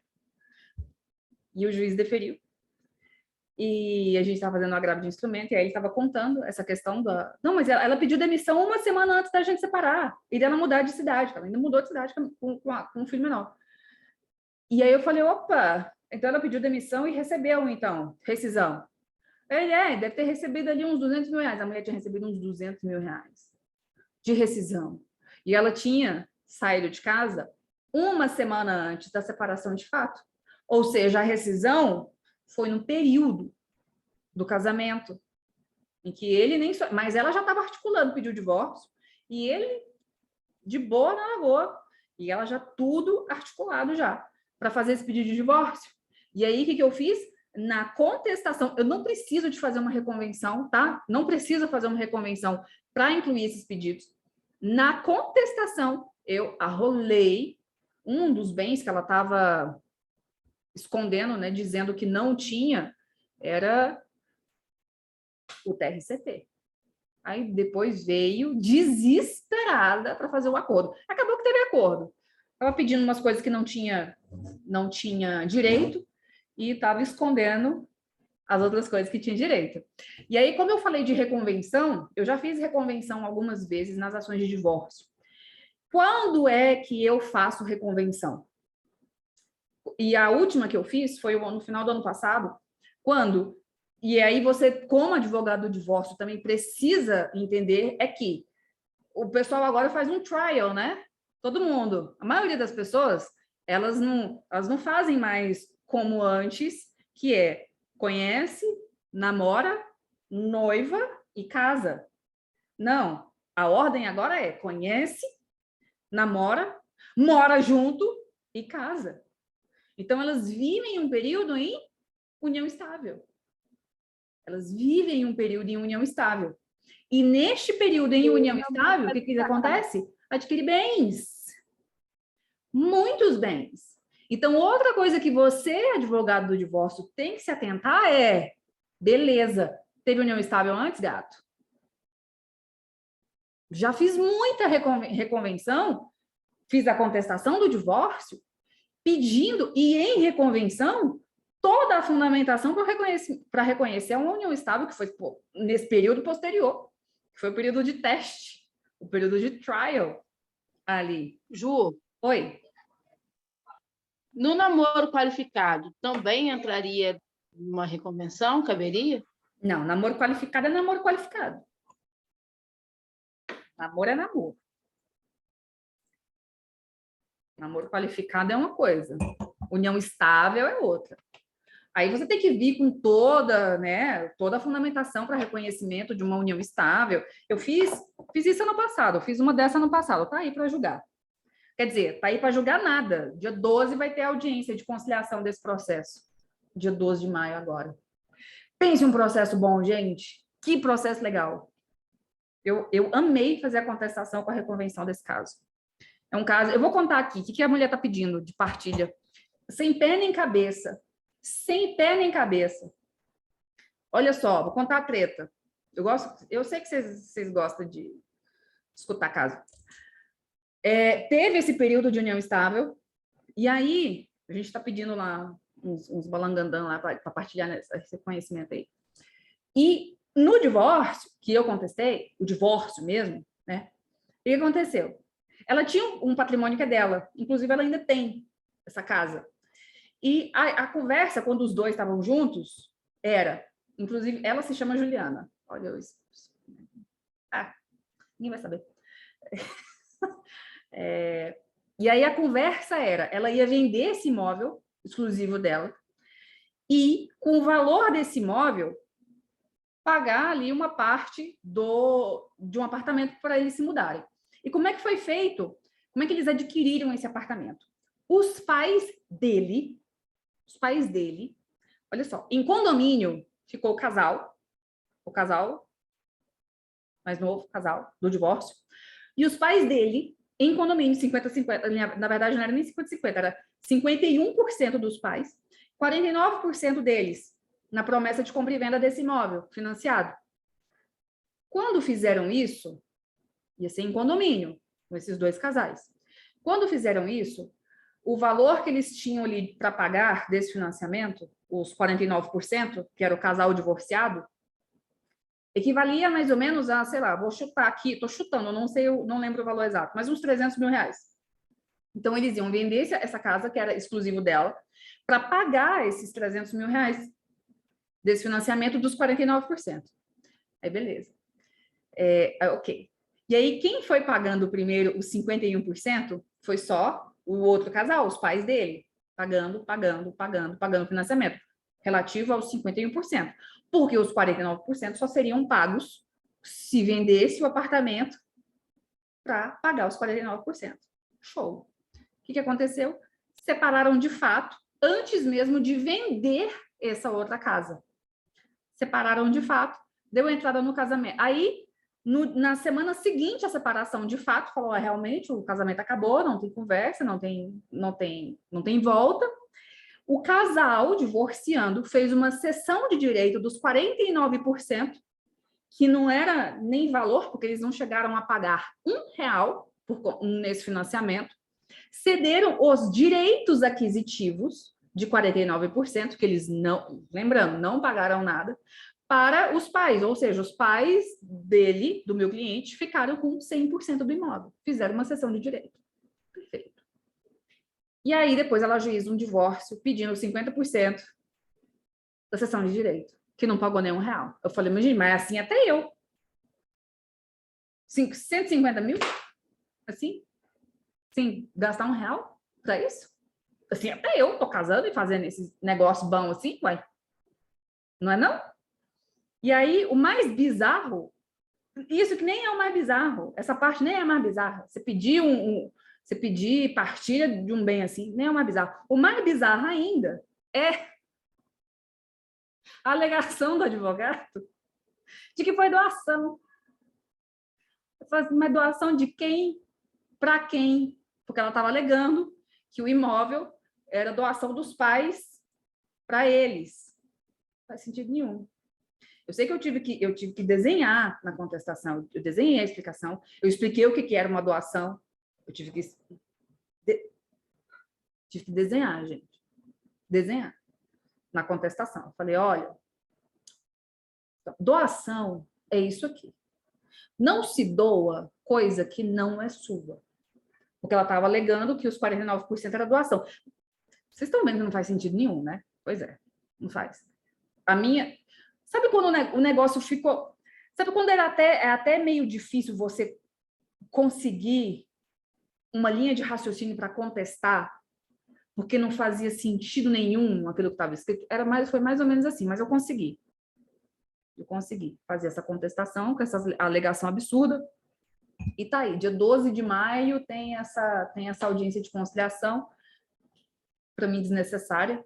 E o juiz deferiu. E a gente estava fazendo um agravo de instrumento, e aí ele estava contando essa questão da... Não, mas ela pediu demissão uma semana antes da gente separar, e dela mudar de cidade, ela ainda mudou de cidade com um filho menor. E aí eu falei, opa, então ela pediu demissão e recebeu, então, rescisão. Ele, deve ter recebido ali uns 200 mil reais. A mulher tinha recebido uns 200 mil reais de rescisão. E ela tinha saído de casa uma semana antes da separação de fato. Ou seja, a rescisão foi no período do casamento, em que ele nem... Mas ela já estava articulando, pediu divórcio, e ele, de boa na lagoa, e ela já tudo articulado já, para fazer esse pedido de divórcio. E aí, o que eu fiz? Na contestação, eu não preciso de fazer uma reconvenção, tá? Não preciso fazer uma reconvenção para incluir esses pedidos. Na contestação, eu arrolei um dos bens que ela estava escondendo, né, dizendo que não tinha, era o TRCT. Aí depois veio desesperada para fazer o acordo. Acabou que teve acordo. Estava pedindo umas coisas que não tinha direito e estava escondendo as outras coisas que tinha direito. E aí, como eu falei de reconvenção, eu já fiz reconvenção algumas vezes nas ações de divórcio. Quando é que eu faço reconvenção? E a última que eu fiz foi no final do ano passado, quando... E aí você, como advogado do divórcio, também precisa entender é que o pessoal agora faz um trial, né? Todo mundo. A maioria das pessoas, elas não fazem mais como antes, que é conhece, namora, noiva e casa. Não. A ordem agora é conhece, namora, mora junto e casa. Então, elas vivem um período em união estável. Elas vivem um período em união estável. E neste período em união estável, o que acontece? Adquire bens. Muitos bens. Então, outra coisa que você, advogado do divórcio, tem que se atentar é, beleza, teve união estável antes, gato? Já fiz muita reconvenção, fiz a contestação do divórcio, pedindo, e em reconvenção, toda a fundamentação para reconhecer uma união estável, que foi nesse período posterior, que foi o período de teste, o período de trial ali. Ju, Oi? No namoro qualificado, também entraria uma reconvenção? Caberia? Não, namoro qualificado é namoro qualificado. Namoro é namoro. Namoro qualificado é uma coisa, união estável é outra. Aí você tem que vir com toda a fundamentação para reconhecimento de uma união estável. Eu fiz isso ano passado, eu fiz uma dessa ano passado, tá aí para julgar. Quer dizer, tá aí para julgar nada. Dia 12 vai ter audiência de conciliação desse processo. Dia 12 de maio agora. Pense um processo bom, gente. Que processo legal. Eu amei fazer a contestação com a reconvenção desse caso. É um caso, eu vou contar aqui, o que a mulher está pedindo de partilha? Sem pé nem cabeça. Sem pé nem cabeça. Olha só, vou contar a treta. Eu sei que vocês gostam de escutar caso. Teve esse período de união estável, e aí a gente está pedindo lá uns balangandã lá para partilhar esse conhecimento aí. E no divórcio, que eu contestei, o divórcio mesmo, né? O que aconteceu? Ela tinha um patrimônio que é dela, inclusive ela ainda tem essa casa. E a conversa, quando os dois estavam juntos, era, inclusive, ela se chama Juliana. Olha isso. Ninguém vai saber. E aí a conversa era, ela ia vender esse imóvel exclusivo dela e, com o valor desse imóvel, pagar ali uma parte de um apartamento para eles se mudarem. E como é que foi feito? Como é que eles adquiriram esse apartamento? Os pais dele os pais dele, olha só, em condomínio ficou o casal mais novo, casal, do divórcio, e os pais dele, em condomínio, 50-50, na verdade não era nem 50-50, era 51% dos pais, 49% deles na promessa de compra e venda desse imóvel financiado. Quando fizeram isso, ia ser em condomínio, com esses dois casais. Quando fizeram isso, o valor que eles tinham ali para pagar desse financiamento, os 49%, que era o casal divorciado, equivalia mais ou menos a, sei lá, vou chutar aqui, estou chutando, não sei, eu não lembro o valor exato, mas uns 300 mil reais. Então, eles iam vender essa casa, que era exclusivo dela, para pagar esses 300 mil reais desse financiamento dos 49%. Aí, beleza. Ok. E aí, quem foi pagando primeiro os 51% foi só o outro casal, os pais dele, pagando o financiamento, relativo aos 51%. Porque os 49% só seriam pagos se vendesse o apartamento para pagar os 49%. Show. O que aconteceu? Separaram de fato, antes mesmo de vender essa outra casa. Separaram de fato, deu entrada no casamento. Aí, na semana seguinte à separação, de fato, falou, realmente, o casamento acabou, não tem conversa, não tem volta. O casal, divorciando, fez uma cessão de direito dos 49%, que não era nem valor, porque eles não chegaram a pagar R$1 nesse financiamento, cederam os direitos aquisitivos de 49%, que eles não, lembrando, não pagaram nada, para os pais, ou seja, os pais dele, do meu cliente, ficaram com 100% do imóvel, fizeram uma cessão de direito. Perfeito. E aí, depois, ela ajuiza um divórcio pedindo 50% da cessão de direito, que não pagou nem R$1. Eu falei, mas assim até eu. 150 mil? Assim? Sim, gastar R$1 para isso? Assim, até eu tô casando e fazendo esse negócio bom assim, uai. Não é não? E aí, o mais bizarro, isso que nem é o mais bizarro, essa parte nem é a mais bizarra. Você pedir partilha de um bem assim, nem é o mais bizarro. O mais bizarro ainda é a alegação do advogado de que foi doação. Mas doação de quem? Para quem? Porque ela estava alegando que o imóvel era doação dos pais para eles. Não faz sentido nenhum. Eu sei que eu tive que desenhar na contestação, eu desenhei a explicação, eu expliquei o que era uma doação, eu tive que desenhar, gente. Desenhar na contestação. Eu falei, olha, doação é isso aqui. Não se doa coisa que não é sua. Porque ela estava alegando que os 49% era doação. Vocês estão vendo que não faz sentido nenhum, né? Pois é, não faz. A minha... Sabe quando o negócio ficou... Sabe quando é até meio difícil você conseguir uma linha de raciocínio para contestar, porque não fazia sentido nenhum aquilo que estava escrito? Foi mais ou menos assim, mas eu consegui. Eu consegui fazer essa contestação com essa alegação absurda. E tá aí, dia 12 de maio tem essa audiência de conciliação, para mim desnecessária,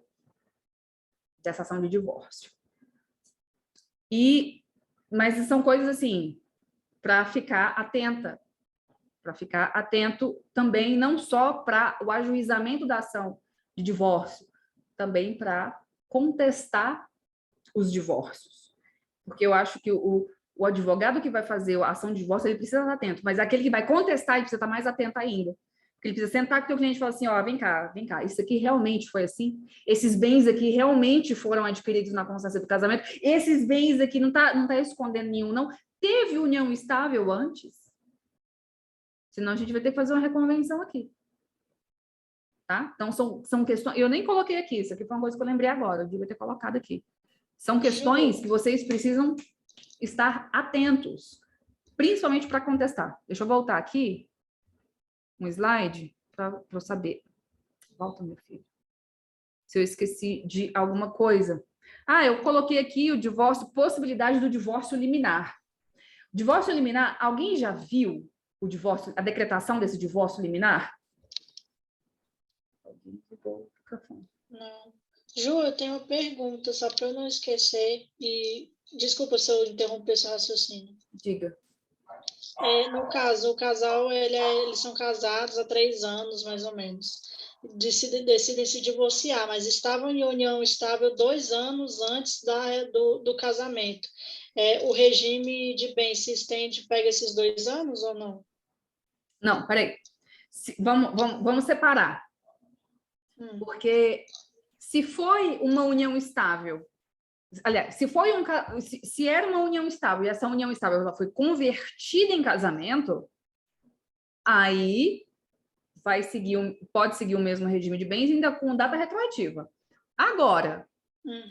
dessa ação de divórcio. Mas são coisas assim, para ficar atenta, para ficar atento também, não só para o ajuizamento da ação de divórcio, também para contestar os divórcios. Porque eu acho que o advogado que vai fazer a ação de divórcio, ele precisa estar atento, mas aquele que vai contestar, ele precisa estar mais atento ainda. Porque ele precisa sentar com o teu cliente e falar assim, ó, vem cá, isso aqui realmente foi assim? Esses bens aqui realmente foram adquiridos na constância do casamento? Esses bens aqui não tá escondendo nenhum, não? Teve união estável antes? Senão a gente vai ter que fazer uma reconvenção aqui. Tá? Então, são questões... Eu nem coloquei aqui, isso aqui foi uma coisa que eu lembrei agora, eu devia ter colocado aqui. São questões que vocês precisam estar atentos, principalmente para contestar. Deixa eu voltar aqui, um slide, para eu saber. Volta, meu filho. Se eu esqueci de alguma coisa. Eu coloquei aqui o divórcio, possibilidade do divórcio liminar. Divórcio liminar, alguém já viu o divórcio, a decretação desse divórcio liminar? Alguém ligou o microfone. Não. Ju, eu tenho uma pergunta, só para eu não esquecer, e desculpa se eu interromper seu raciocínio. Diga. No caso, o casal, eles são casados há 3 anos, mais ou menos. Decidem se divorciar, mas estavam em união estável 2 anos antes do casamento. O regime de bens se estende, pega esses 2 anos ou não? Não, peraí. Vamos separar. Porque se foi uma união estável, aliás, se era uma união estável e essa união estável ela foi convertida em casamento, aí pode seguir o mesmo regime de bens ainda com data retroativa. Agora,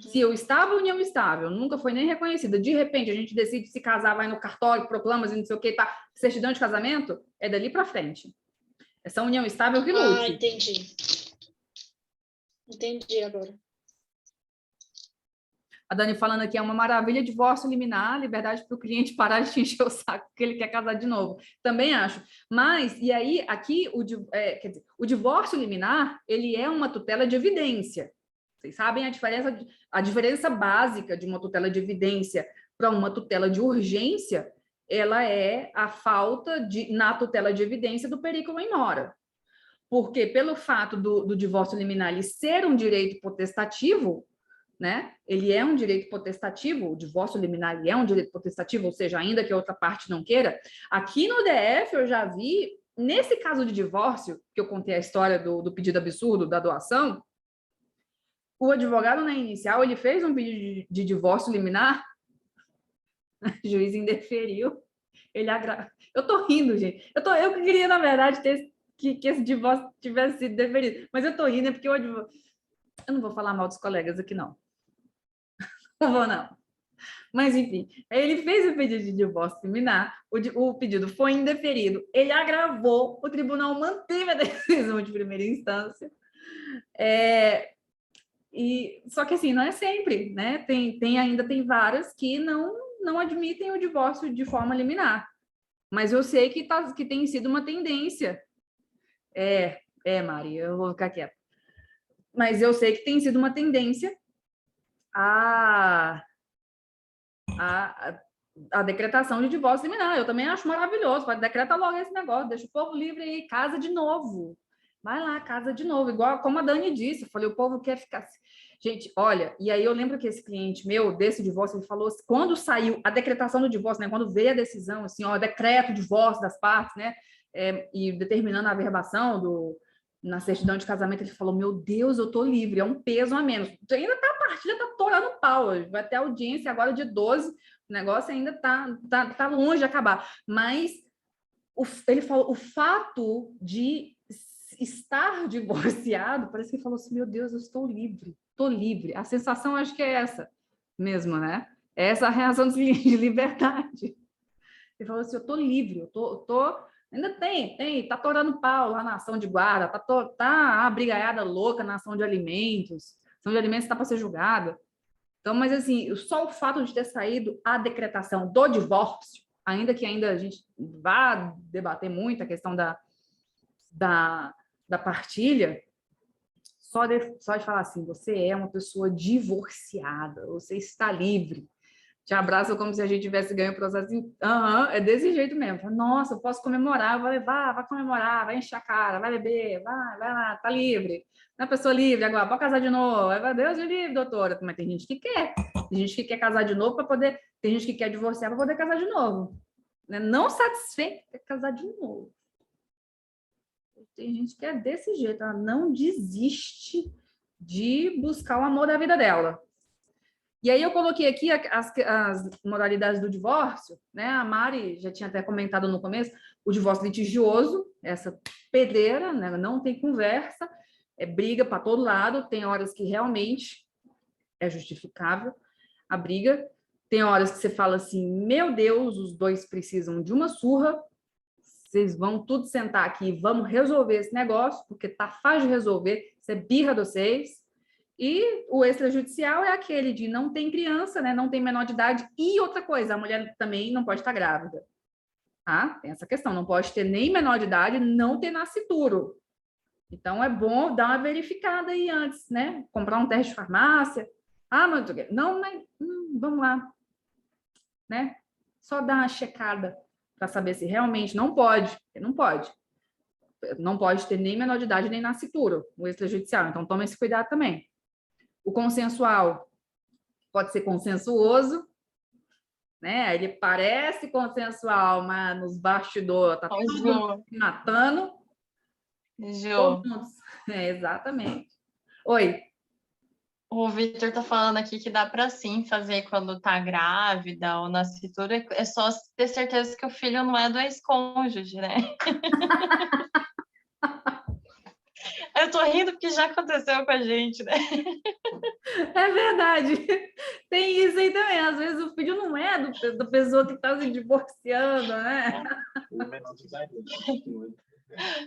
se eu estava em união estável, nunca foi nem reconhecida, de repente a gente decide se casar, vai no cartório, proclama, não sei o que, tá, certidão de casamento, é dali para frente. Essa união estável que lute. Entendi. Entendi agora. A Dani falando aqui, é uma maravilha, divórcio liminar, liberdade para o cliente parar de te encher o saco porque ele quer casar de novo. Também acho. Mas, e aí, aqui, quer dizer, o divórcio liminar, ele é uma tutela de evidência. Vocês sabem a diferença básica de uma tutela de evidência para uma tutela de urgência, ela é a falta na tutela de evidência do periculum in mora. Porque pelo fato do divórcio liminar ele ser um direito potestativo, né? Ele é um direito potestativo, o divórcio liminar ele é um direito potestativo, ou seja, ainda que a outra parte não queira. Aqui no DF eu já vi, nesse caso de divórcio, que eu contei a história do pedido absurdo da doação, o advogado na inicial, ele fez um pedido de divórcio liminar, o juiz indeferiu, eu tô rindo, gente, eu queria, na verdade, que esse divórcio tivesse sido deferido, mas eu tô rindo, porque eu não vou falar mal dos colegas aqui, não. Não vou, não. Mas, enfim, ele fez o pedido de divórcio liminar, o pedido foi indeferido, ele agravou, o tribunal manteve a decisão de primeira instância, só que, assim, não é sempre, né? Ainda tem várias que não admitem o divórcio de forma liminar. Mas eu sei que tem sido uma tendência. Mari, eu vou ficar quieta. Mas eu sei que tem sido uma tendência a decretação de divórcio liminar. Eu também acho maravilhoso. Pode decretar logo esse negócio, deixa o povo livre aí, casa de novo. Vai lá, casa de novo. Igual como a Dani disse, eu falei, o povo quer ficar... Gente, olha, e aí eu lembro que esse cliente meu, desse divórcio, ele falou, quando saiu a decretação do divórcio, né, quando veio a decisão, assim, decreto o divórcio das partes, né, e determinando a averbação na certidão de casamento, ele falou, meu Deus, eu tô livre, é um peso a menos. Ainda tá, a partilha tá torando pau, vai ter audiência agora de 12, o negócio ainda tá longe de acabar. Mas ele falou, o fato de estar divorciado, parece que ele falou assim, meu Deus, eu estou livre. A sensação acho que é essa mesmo, né? É essa a reação de liberdade. Ele falou assim, eu tô livre, eu tô ainda tá torando pau lá na ação de guarda, tá a brigaiada louca na ação de alimentos. Ação de alimentos está para ser julgada. Então, mas assim, só o fato de ter saído a decretação do divórcio, ainda que a gente vá debater muito a questão da partilha, só de falar assim, você é uma pessoa divorciada, você está livre. Te abraça como se a gente tivesse ganho o processo. É desse jeito mesmo. Nossa, eu posso comemorar, vai comemorar, vai encher a cara, vai beber, vai lá, tá livre. Não é pessoa livre agora, pode casar de novo. Deus me livre, doutora. Mas tem gente que quer. Tem gente que quer casar de novo para poder... Tem gente que quer divorciar para poder casar de novo. Não satisfeito, quer casar de novo. Tem gente que é desse jeito, ela não desiste de buscar o amor da vida dela. E aí eu coloquei aqui as modalidades do divórcio, né? A Mari já tinha até comentado no começo, o divórcio litigioso, essa pedreira, né? Não tem conversa, é briga para todo lado, tem horas que realmente é justificável a briga, tem horas que você fala assim, meu Deus, os dois precisam de uma surra, vocês vão tudo sentar aqui, vamos resolver esse negócio, porque tá fácil de resolver, isso é birra de vocês. E o extrajudicial é aquele de não tem criança, né? Não tem menor de idade. E outra coisa, a mulher também não pode estar grávida. Tá? Tem essa questão, não pode ter nem menor de idade, não ter nascituro. Então, é bom dar uma verificada aí antes, né? Comprar um teste de farmácia. Ah, mas não, mas vamos lá, né? Só dar uma checada para saber se realmente não pode. Não pode. Não pode ter nem menor de idade, nem nascituro, o extrajudicial. Então, tome esse cuidado também. O consensual pode ser consensuoso, né? Ele parece consensual, mas nos bastidores tá tudo se matando. Ju, Exatamente. Oi. o Victor tá falando aqui que dá para sim fazer quando tá grávida ou nascitura, é só ter certeza que o filho não é do ex-cônjuge, né? Eu tô rindo porque já aconteceu com a gente, né? É verdade. Tem isso aí também. Às vezes o filho não é da pessoa que está se divorciando, né?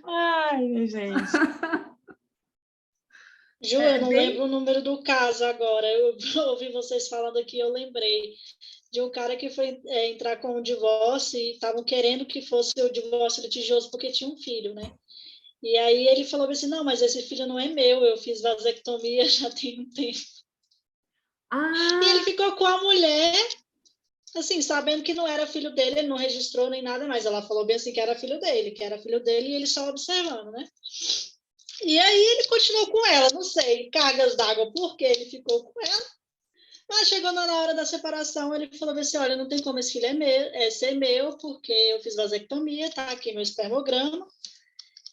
Ai, gente. Ju, eu não lembro o número do caso agora. Eu ouvi vocês falando aqui, eu lembrei de um cara que foi entrar com um divórcio e estavam querendo que fosse o divórcio litigioso porque tinha um filho, né? E aí ele falou assim, não, mas esse filho não é meu, eu fiz vasectomia já tem um tempo. E ele ficou com a mulher, assim, sabendo que não era filho dele, ele não registrou nem nada mais. Ela falou bem assim que era filho dele e ele só observando, né? E aí ele continuou com ela, não sei, cargas d'água, porque ele ficou com ela. Mas chegou na hora da separação, ele falou assim, olha, não tem como esse filho ser meu, porque eu fiz vasectomia, tá aqui meu espermograma.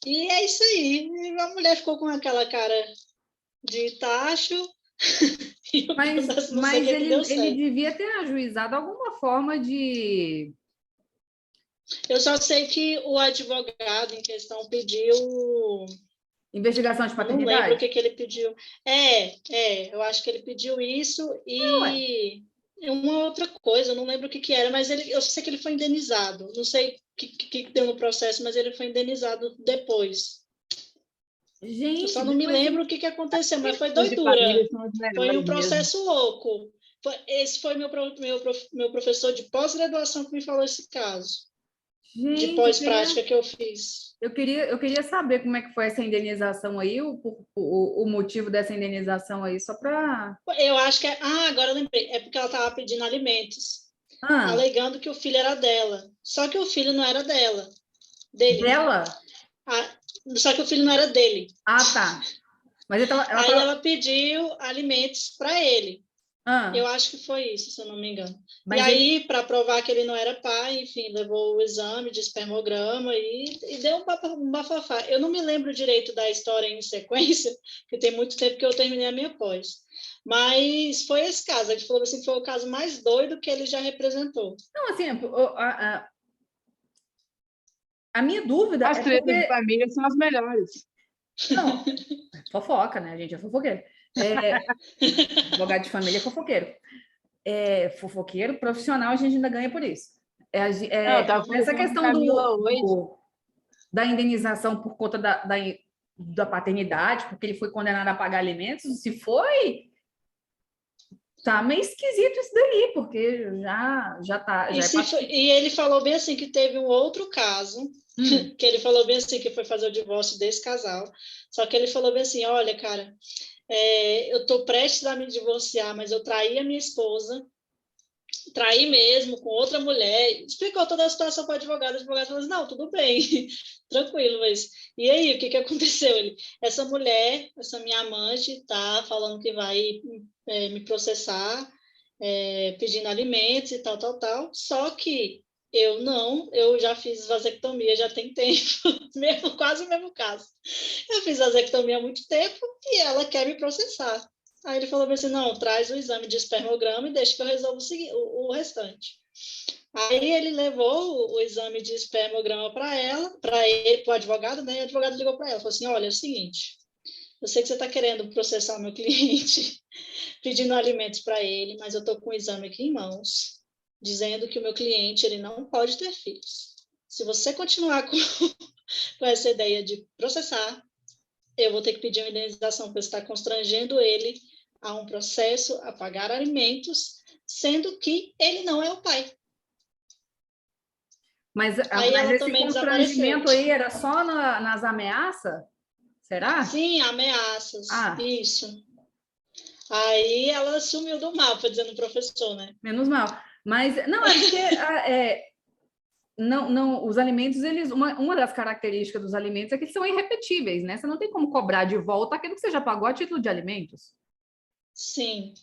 E é isso aí. E a mulher ficou com aquela cara de tacho. Mas ele devia ter ajuizado alguma forma de... Eu só sei que o advogado em questão pediu... Investigação de paternidade? Não lembro o que ele pediu. Eu acho que ele pediu isso e uma outra coisa, eu não lembro o que era, mas eu sei que ele foi indenizado. Não sei o que deu no processo, mas ele foi indenizado depois. Gente, eu só não me lembro o que aconteceu, mas foi doidura. Foi um processo louco. Esse foi meu professor de pós-graduação que me falou esse caso. Gente, de pós-prática que eu fiz. Eu queria saber como é que foi essa indenização aí, o motivo dessa indenização aí, só para... Eu acho que agora eu lembrei. É porque ela estava pedindo alimentos, alegando que o filho era dela. Só que o filho não era dela. Dele. Dela? Só que o filho não era dele. Ah, tá. Mas então, ela pediu alimentos para ele. Eu acho que foi isso, se eu não me engano. Mas e aí, para provar que ele não era pai, enfim, levou o exame de espermograma e deu um bafafá. Eu não me lembro direito da história em sequência, porque tem muito tempo que eu terminei a minha pós. Mas foi esse caso. Ele falou assim que foi o caso mais doido que ele já representou. Não, assim, a minha dúvida as tretas de família são as melhores. Não, fofoca, né? A gente é fofoqueiro. Advogado de família é fofoqueiro. Fofoqueiro profissional, a gente ainda ganha por isso. Essa questão da indenização por conta da paternidade, porque ele foi condenado a pagar alimentos, se foi... Tá meio esquisito isso daí, porque já tá... E ele falou bem assim que teve um outro caso, que ele falou bem assim que foi fazer o divórcio desse casal, só que ele falou bem assim, olha, cara, eu tô prestes a me divorciar, mas eu traí a minha esposa, traí mesmo com outra mulher, explicou toda a situação para o advogado falou assim, não, tudo bem, tranquilo, mas e aí, o que aconteceu? Essa mulher, essa minha amante, tá falando que vai me processar, pedindo alimentos e tal, só que eu já fiz vasectomia, já tem tempo, quase o mesmo caso. Eu fiz vasectomia há muito tempo e ela quer me processar. Aí ele falou assim, não, traz o exame de espermograma e deixa que eu resolvo o restante. Aí ele levou o exame de espermograma para o advogado, né? E o advogado ligou para ela, falou assim, olha, é o seguinte, eu sei que você está querendo processar o meu cliente, pedindo alimentos para ele, mas eu estou com o exame aqui em mãos, dizendo que o meu cliente ele não pode ter filhos. Se você continuar com essa ideia de processar, eu vou ter que pedir uma indenização, porque você está constrangendo ele a um processo, a pagar alimentos, sendo que ele não é o pai. Mas esse constrangimento aí era só nas ameaças? Será? Sim, ameaças. Ah. Isso. Aí ela sumiu do mapa, dizendo o professor, né? Menos mal. Mas, não, é porque não, os alimentos, uma das características dos alimentos é que eles são irrepetíveis, né? Você não tem como cobrar de volta aquilo que você já pagou a título de alimentos. Sim.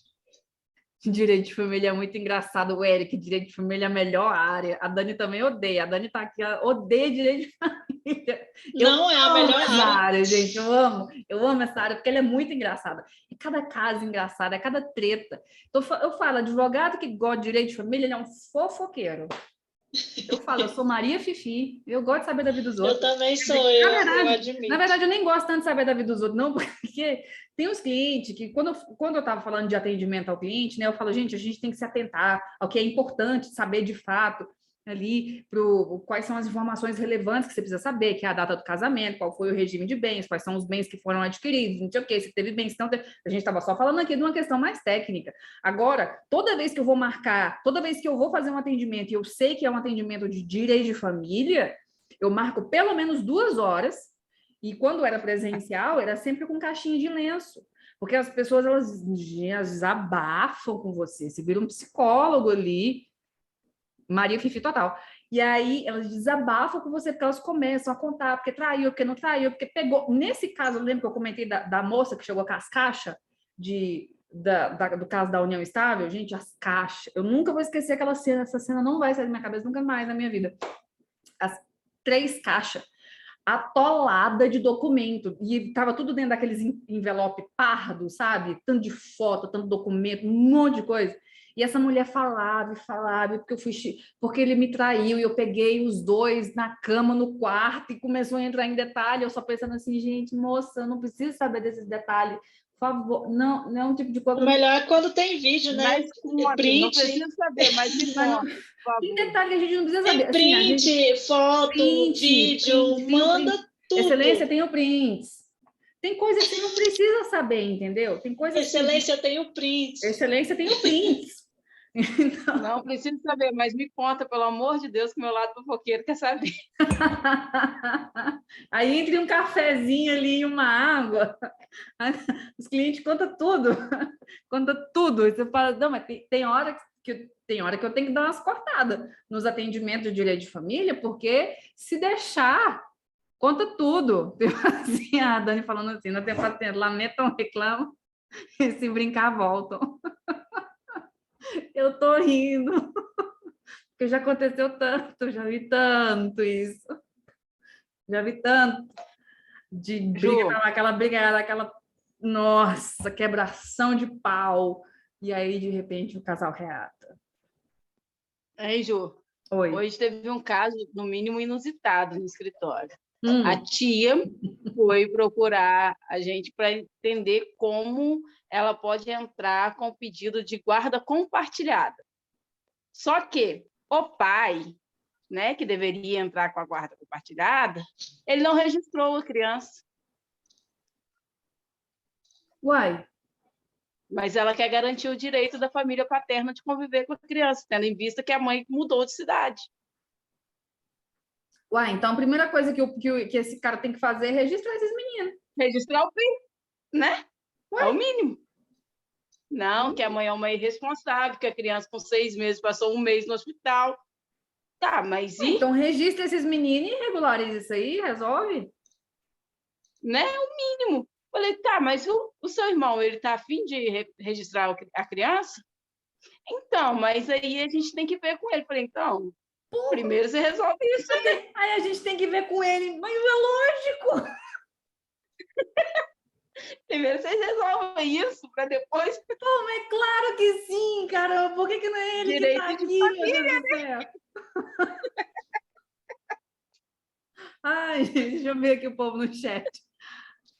Direito de família é muito engraçado. O Eric, direito de família é a melhor área. A Dani também odeia. A Dani tá aqui, ela odeia direito de família. Não é a melhor essa área. gente. Eu amo essa área, porque ela é muito engraçada. É cada caso engraçado, é cada treta. Então, eu falo, advogado que gosta de direito de família, ele é um fofoqueiro. Eu falo, eu sou Maria Fifi, eu gosto de saber da vida dos outros. Eu também sou, eu admito. Na verdade, eu nem gosto tanto de saber da vida dos outros, não, porque tem uns clientes que, quando eu estava falando de atendimento ao cliente, né, eu falo, gente, a gente tem que se atentar ao que é importante saber de fato ali, quais são as informações relevantes que você precisa saber, que é a data do casamento, qual foi o regime de bens, quais são os bens que foram adquiridos, não sei o quê, se teve bens, se não teve. A gente estava só falando aqui de uma questão mais técnica. Agora, toda vez que eu vou marcar, toda vez que eu vou fazer um atendimento e eu sei que é um atendimento de direito de família, eu marco pelo menos 2 horas, e quando era presencial, era sempre com caixinha de lenço, porque as pessoas, elas desabafam com você, você vira um psicólogo ali, Maria Fifi total. E aí elas desabafam com você, porque elas começam a contar, porque traiu, porque não traiu, porque pegou. Nesse caso, eu lembro que eu comentei da moça que chegou com as caixas do caso da união estável, gente, as caixas. Eu nunca vou esquecer aquela cena, essa cena não vai sair da minha cabeça nunca mais na minha vida. As 3 caixas atolada de documento, e tava tudo dentro daqueles envelope pardo, sabe? Tanto de foto, tanto documento, um monte de coisa. E essa mulher falava, porque ele me traiu, e eu peguei os 2 na cama, no quarto, e começou a entrar em detalhe, eu só pensando assim, gente, moça, eu não preciso saber desses detalhes, por favor, não é um tipo de coisa... O melhor é quando tem vídeo, né? Mas conta, Print. não precisa saber, mas me conta, por favor. Tem detalhe que a gente não precisa Tem saber. print, Assim, foto, vídeo, manda tudo. Excelência, tem o prints. Tem coisa que você não precisa saber, entendeu? Tem coisa Excelência, eu tenho print. Excelência, tem o prints. Então... Não preciso saber, mas me conta, pelo amor de Deus, que meu lado fofoqueiro quer saber. Aí, entre um cafezinho ali e uma água, os clientes contam tudo. Conta tudo. E você fala, não, mas tem hora que eu tenho que dar umas cortadas nos atendimentos de direito de família, porque se deixar, conta tudo. Assim, a Dani falando assim, não tem paciente, lamentam, reclamam, e se brincar, voltam. Eu tô rindo, porque já aconteceu tanto, já vi tanto isso. Já vi tanto de briga, aquela brigada, aquela, nossa, quebração de pau. E aí, de repente, o casal reata. Hein, Ju? Oi. Hoje teve um caso, no mínimo, inusitado no escritório. A tia foi procurar a gente para entender como ela pode entrar com o pedido de guarda compartilhada. Só que o pai, né, que deveria entrar com a guarda compartilhada, ele não registrou a criança. Uai. Mas ela quer garantir o direito da família paterna de conviver com a criança, tendo em vista que a mãe mudou de cidade. Uai, então a primeira coisa que esse cara tem que fazer é registrar esses meninos. Registrar o filho, né? Uai. É o mínimo. Não, que a mãe é uma irresponsável, que a criança com 6 meses passou 1 mês no hospital. Tá, mas e? Então registra esses meninos e regulariza isso aí, resolve. Né? É o mínimo. Falei, tá, mas o seu irmão, ele tá afim de registrar a criança? Então, mas aí a gente tem que ver com ele. Falei, então, primeiro você resolve isso aí. Aí a gente tem que ver com ele, mas é lógico. Primeiro vocês resolvem isso, para depois... Pô, mas claro que sim, caramba. Por que não é ele Direito que tá de aqui, família, meu Deus do céu? Ai, gente, deixa eu ver aqui o povo no chat.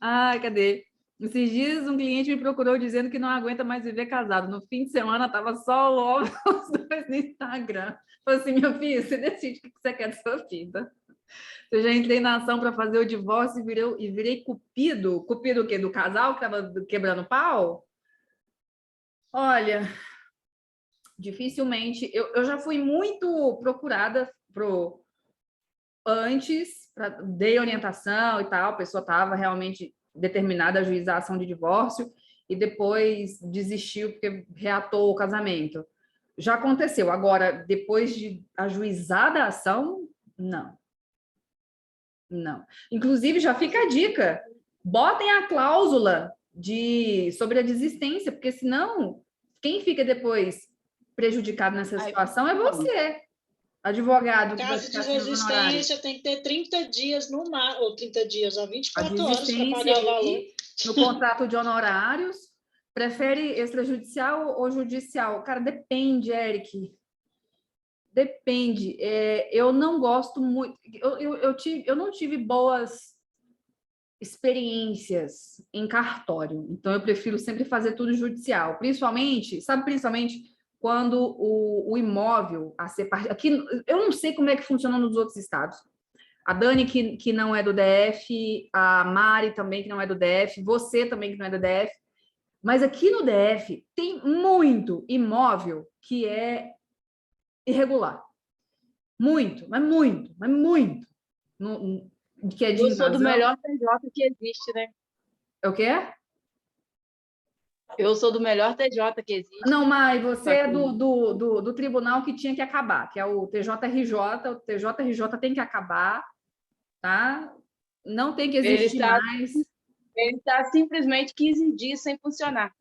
Ai, cadê? Esses dias um cliente me procurou dizendo que não aguenta mais viver casado. No fim de semana tava só logo os 2 no Instagram. Falei assim, meu filho, você decide o que você quer da sua vida. Eu já entrei na ação para fazer o divórcio e virei cupido. Cupido o quê? Do casal que estava quebrando pau? Olha, dificilmente. Eu já fui muito procurada antes, dei orientação e tal, a pessoa estava realmente determinada a juizar a ação de divórcio e depois desistiu porque reatou o casamento. Já aconteceu. Agora, depois de ajuizada a ação, não. Não. Inclusive, já fica a dica. Botem a cláusula sobre a desistência, porque senão, quem fica depois prejudicado nessa situação é você, advogado. Caso de resistência, tem que ter 30 dias no mar, ou 30 dias, ou 24 horas para pagar o valor. No contrato de honorários, prefere extrajudicial ou judicial? Cara, depende, Eric. Depende. Eu não gosto muito. Eu não tive boas experiências em cartório, então eu prefiro sempre fazer tudo judicial, principalmente quando o imóvel a ser parte. Aqui, eu não sei como é que funciona nos outros estados. A Dani, que não é do DF, a Mari também, que não é do DF, você também, que não é do DF. Mas aqui no DF tem muito imóvel que é irregular. Muito, mas muito, mas muito. Que é de eu sou do melhor TJ que existe, né? É o quê? Eu sou do melhor TJ que existe. Não, mas você é do tribunal que tinha que acabar, que é o TJRJ. O TJRJ tem que acabar, tá? Não tem que existir mais. Ele está simplesmente 15 dias sem funcionar.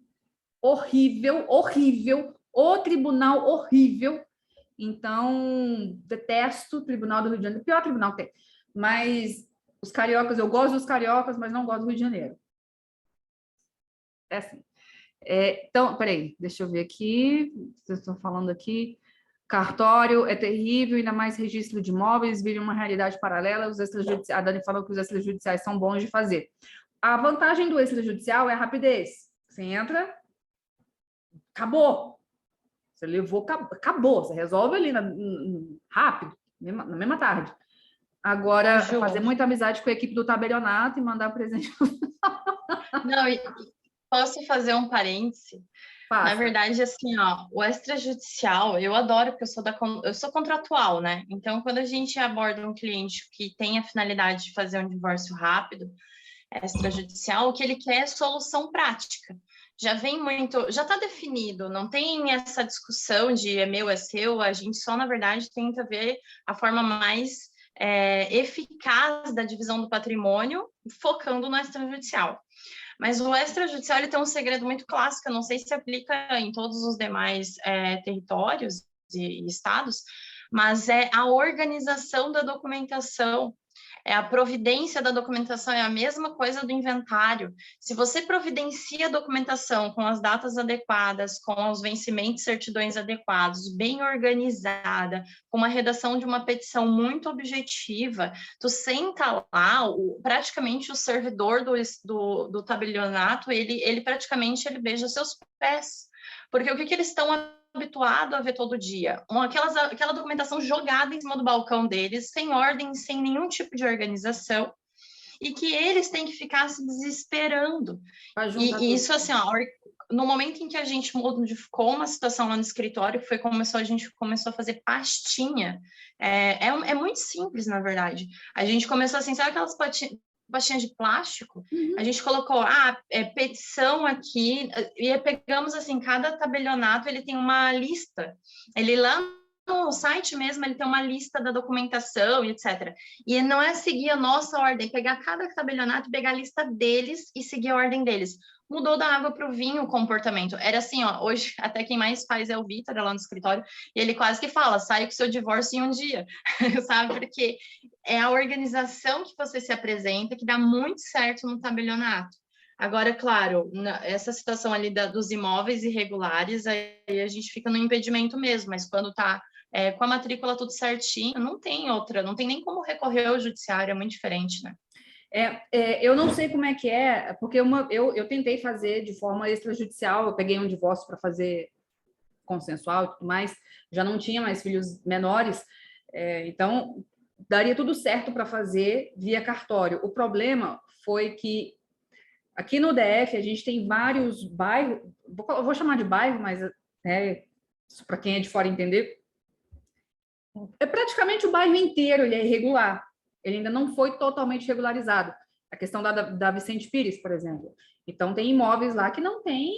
Horrível, horrível. O tribunal horrível. Então, detesto o Tribunal do Rio de Janeiro. O pior tribunal que tem. Mas os cariocas, eu gosto dos cariocas, mas não gosto do Rio de Janeiro. É assim. Então, peraí, deixa eu ver aqui. Vocês estão falando aqui. Cartório é terrível, ainda mais registro de imóveis, vira uma realidade paralela. Os extrajudiciais, a Dani falou que os extrajudiciais são bons de fazer. A vantagem do extrajudicial é a rapidez. Você entra, acabou. Você levou, acabou. Você resolve ali rápido, na mesma tarde. Agora, fazer muita amizade com a equipe do tabelionato e mandar presente. Não, e posso fazer um parêntese? Na verdade, assim, ó, o extrajudicial, eu adoro, porque eu sou contratual, né? Então, quando a gente aborda um cliente que tem a finalidade de fazer um divórcio rápido, extrajudicial, o que ele quer é solução prática. Já está definido, não tem essa discussão de é meu, é seu, a gente só, na verdade, tenta ver a forma mais eficaz da divisão do patrimônio, focando no extrajudicial. Mas o extrajudicial ele tem um segredo muito clássico, eu não sei se aplica em todos os demais territórios e estados, mas é a organização da documentação. A providência da documentação é a mesma coisa do inventário. Se você providencia a documentação com as datas adequadas, com os vencimentos e certidões adequados, bem organizada, com uma redação de uma petição muito objetiva, tu senta lá, praticamente o servidor do tabelionato, ele praticamente beija seus pés. Porque o que eles estão habituado a ver todo dia, aquela documentação jogada em cima do balcão deles, sem ordem, sem nenhum tipo de organização, e que eles têm que ficar se desesperando. E isso, assim, ó, no momento em que a gente modificou uma situação lá no escritório, a gente começou a fazer pastinha, é muito simples, na verdade. A gente começou assim, sabe aquelas pastinhas de plástico, a gente colocou petição aqui, e pegamos assim, cada tabelionato ele tem uma lista, ele lá no site mesmo, ele tem uma lista da documentação e etc. E não é seguir a nossa ordem, pegar cada tabelionato, pegar a lista deles e seguir a ordem deles. Mudou da água para o vinho o comportamento. Era assim, ó, hoje até quem mais faz é o Vitor, lá no escritório, e ele quase que fala, sai com seu divórcio em um dia, sabe? Porque é a organização que você se apresenta que dá muito certo no tabelionato. Agora, claro, essa situação ali dos imóveis irregulares, aí a gente fica no impedimento mesmo, mas quando tá com a matrícula tudo certinho, não tem nem como recorrer ao judiciário, é muito diferente, né? Eu não sei como é que é, porque eu tentei fazer de forma extrajudicial, eu peguei um divórcio para fazer consensual e tudo mais, já não tinha mais filhos menores, então daria tudo certo para fazer via cartório. O problema foi que aqui no DF a gente tem vários bairros, eu vou chamar de bairro, mas para quem é de fora entender, praticamente o bairro inteiro ele é irregular. Ele ainda não foi totalmente regularizado. A questão da Vicente Pires, por exemplo. Então, tem imóveis lá que não tem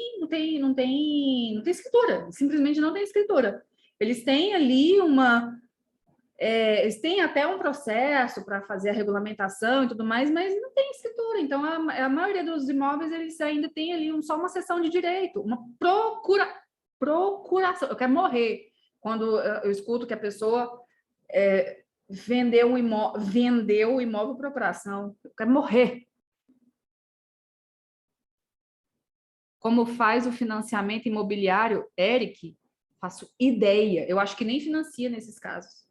escritura, simplesmente não tem escritura. Eles têm ali eles têm até um processo para fazer a regulamentação e tudo mais, mas não tem escritura. Então, a maioria dos imóveis, eles ainda tem ali só uma cessão de direito, uma procuração. Eu quero morrer quando eu escuto que a pessoa vendeu o imóvel por procuração. Eu quero morrer. Como faz o financiamento imobiliário, Eric? Faço ideia. Eu acho que nem financia nesses casos.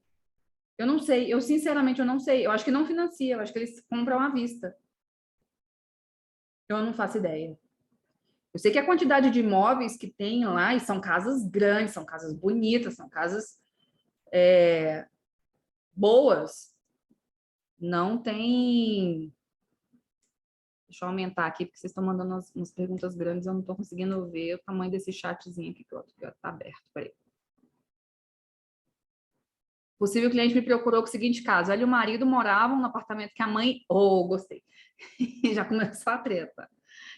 Eu não sei. Eu, sinceramente, eu não sei. Eu acho que não financia. Eu acho que eles compram à vista. Eu não faço ideia. Eu sei que a quantidade de imóveis que tem lá, e são casas grandes, são casas bonitas, são casas boas, não tem... Deixa eu aumentar aqui, porque vocês estão mandando umas perguntas grandes, eu não estou conseguindo ver o tamanho desse chatzinho aqui que está aberto. Peraí. Possível cliente me procurou com o seguinte caso: ela e o marido moravam no apartamento que a mãe... Oh, gostei. Já começou a treta.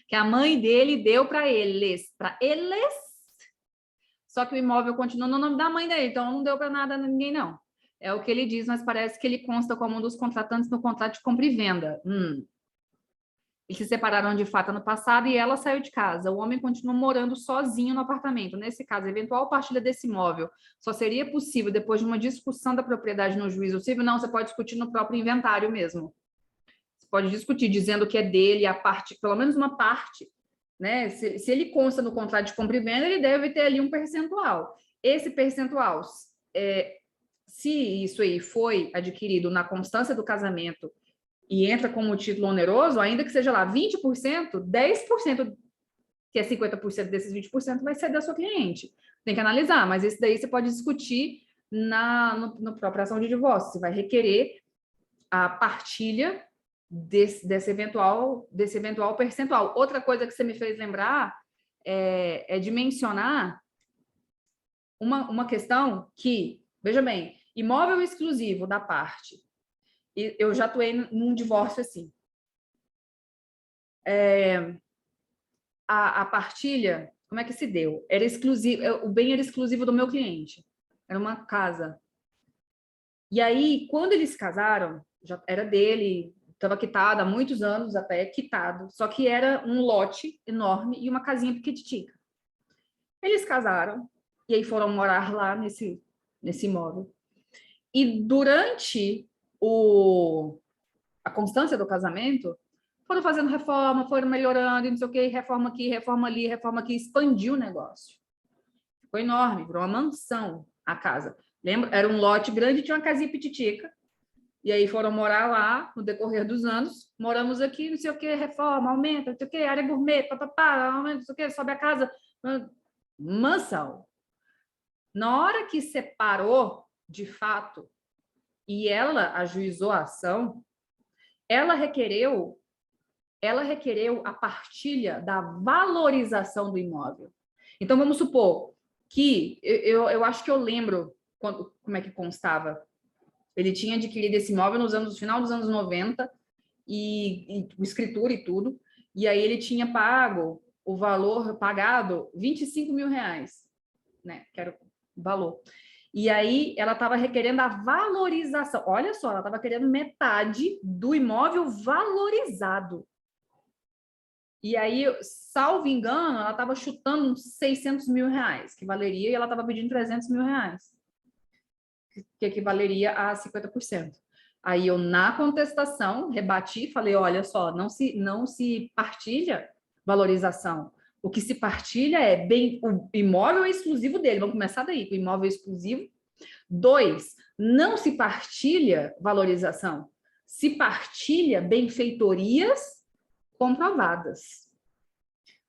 Que a mãe dele deu para eles. Só que o imóvel continua no nome da mãe dele, então não deu para nada a ninguém, não. É o que ele diz, mas parece que ele consta como um dos contratantes no contrato de compra e venda. Eles se separaram de fato no passado e ela saiu de casa. O homem continua morando sozinho no apartamento. Nesse caso, a eventual partilha desse imóvel só seria possível depois de uma discussão da propriedade no juízo civil? Não, você pode discutir no próprio inventário mesmo. Você pode discutir dizendo que é dele a parte, pelo menos uma parte, né? Se ele consta no contrato de compra e venda, ele deve ter ali um percentual. Esse percentual, se isso aí foi adquirido na constância do casamento e entra como título oneroso, ainda que seja lá 20%, 10%, que é 50% desses 20%, vai ser da sua cliente. Tem que analisar, mas esse daí você pode discutir na própria ação de divórcio. Você vai requerer a partilha desse eventual percentual. Outra coisa que você me fez lembrar é de mencionar uma questão que, veja bem, imóvel exclusivo da parte. Eu já atuei num divórcio assim. A partilha, como é que se deu? Era exclusivo, o bem era exclusivo do meu cliente. Era uma casa. E aí, quando eles casaram, já era dele, estava quitado há muitos anos até, quitado. Só que era um lote enorme e uma casinha pequititica. Eles casaram e aí foram morar lá nesse imóvel. E durante a constância do casamento, foram fazendo reforma, foram melhorando, não sei o quê, reforma aqui, reforma ali, reforma aqui, expandiu o negócio. Ficou enorme, virou uma mansão a casa. Lembra? Era um lote grande, tinha uma casinha pititica, e aí foram morar lá no decorrer dos anos, moramos aqui, não sei o quê, reforma, aumenta, não sei o quê, área gourmet, papapá, aumenta, não sei o quê, sobe a casa, mansão. Na hora que separou, de fato, e ela ajuizou a ação, ela requereu a partilha da valorização do imóvel. Então, vamos supor que, eu acho que eu lembro como é que constava. Ele tinha adquirido esse imóvel no final dos anos 90, e escritura e tudo, e aí ele tinha pagado 25 mil reais, né? Que era o valor. E aí ela estava requerendo a valorização. Olha só, ela estava querendo metade do imóvel valorizado. E aí, salvo engano, ela estava chutando uns 600 mil reais, que valeria, e ela estava pedindo 300 mil reais, que equivaleria a 50%. Aí eu, na contestação, rebati, falei, olha só, não se partilha valorização. O que se partilha o imóvel é exclusivo dele. Vamos começar daí, o imóvel é exclusivo. 2, não se partilha valorização. Se partilha benfeitorias comprovadas.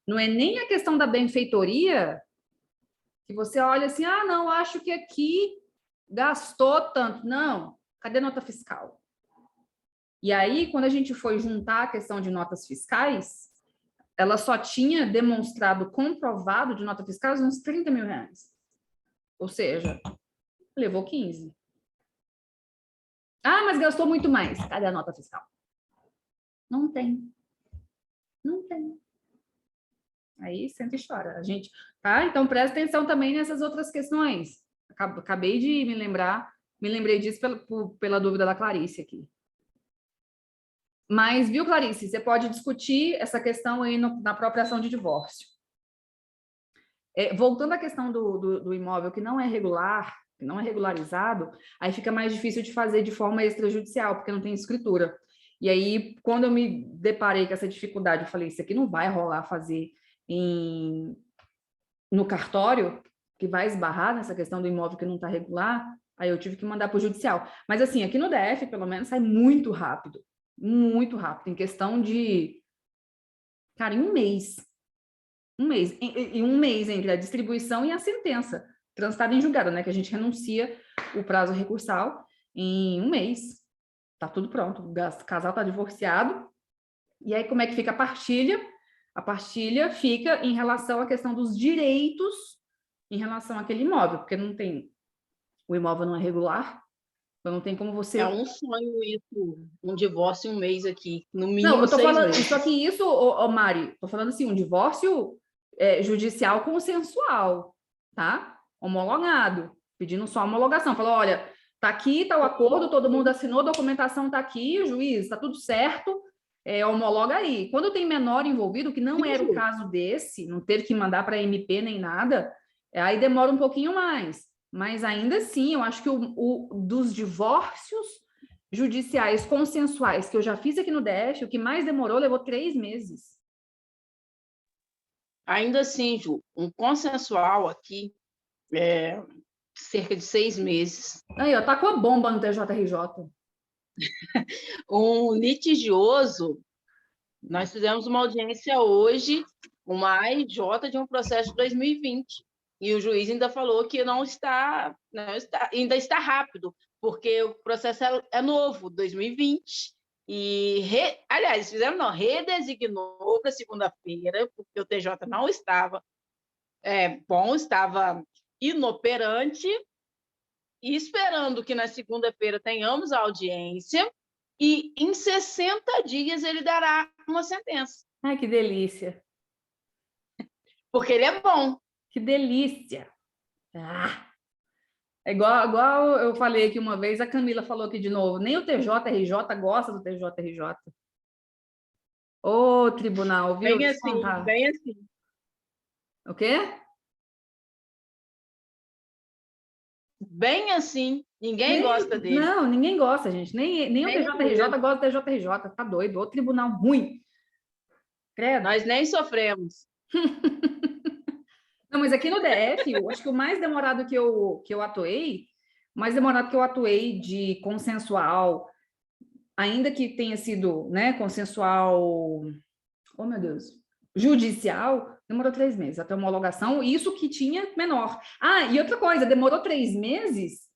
Não é nem a questão da benfeitoria que você olha assim, não, acho que aqui gastou tanto. Não, cadê nota fiscal? E aí, quando a gente foi juntar a questão de notas fiscais, ela só tinha demonstrado comprovado de nota fiscal uns 30 mil reais. Ou seja, levou 15. Mas gastou muito mais. Cadê a nota fiscal? Não tem. Não tem. Aí senta e chora. A gente, tá? Então presta atenção também nessas outras questões. Acabei de me lembrei disso pela dúvida da Clarice aqui. Mas, viu, Clarice, você pode discutir essa questão aí na própria ação de divórcio. Voltando à questão do imóvel que não é regular, que não é regularizado, aí fica mais difícil de fazer de forma extrajudicial, porque não tem escritura. E aí, quando eu me deparei com essa dificuldade, eu falei, isso aqui não vai rolar fazer no cartório, que vai esbarrar nessa questão do imóvel que não está regular, aí eu tive que mandar para o judicial. Mas assim, aqui no DF, pelo menos, sai muito rápido, em questão de, cara, em um mês. Em um mês entre a distribuição e a sentença transitada em julgado, né? Que a gente renuncia o prazo recursal em um mês. Tá tudo pronto. O casal tá divorciado. E aí, como é que fica a partilha? A partilha fica em relação à questão dos direitos em relação àquele imóvel, porque não tem... O imóvel não é regular, então não tem como você... É um sonho isso, um divórcio em um mês aqui, no mínimo Não, eu tô 6 falando... meses. Só que isso, Mari, tô falando assim, um divórcio judicial consensual, tá? Homologado, pedindo só homologação. Falou, olha, tá aqui, tá o acordo, todo mundo assinou, a documentação tá aqui, o juiz, tá tudo certo, homologa aí. Quando tem menor envolvido, que não era o caso desse, não teve que mandar para MP nem nada, aí demora um pouquinho mais. Mas ainda assim, eu acho que dos divórcios judiciais consensuais que eu já fiz aqui no DF, o que mais demorou levou 3 meses. Ainda assim, Ju, um consensual aqui cerca de 6 meses. Aí, ó, tá com a bomba no TJRJ. Um litigioso, nós fizemos uma audiência hoje, uma AIJ de um processo de 2020, e o juiz ainda falou que ainda está rápido, porque o processo é novo, 2020, e, aliás, redesignou para segunda-feira, porque o TJ não estava estava inoperante, e esperando que na segunda-feira tenhamos a audiência, e em 60 dias ele dará uma sentença. Ai, que delícia. Porque ele é bom. Que delícia. Ah. É igual eu falei aqui uma vez, a Camila falou aqui de novo, nem o TJRJ gosta do TJRJ. Ô, tribunal, viu? Bem assim, bem assim. O quê? Bem assim. Ninguém gosta dele. Não, ninguém gosta, gente. Nem o TJRJ gosta do TJRJ. Tá doido. O tribunal ruim. Credo. Nós nem sofremos. Não, mas aqui no DF, eu acho que o mais demorado que eu atuei, de consensual, ainda que tenha sido, né, consensual, oh meu Deus, judicial, demorou 3 meses até homologação, isso que tinha menor. Ah, e outra coisa, demorou 3 meses,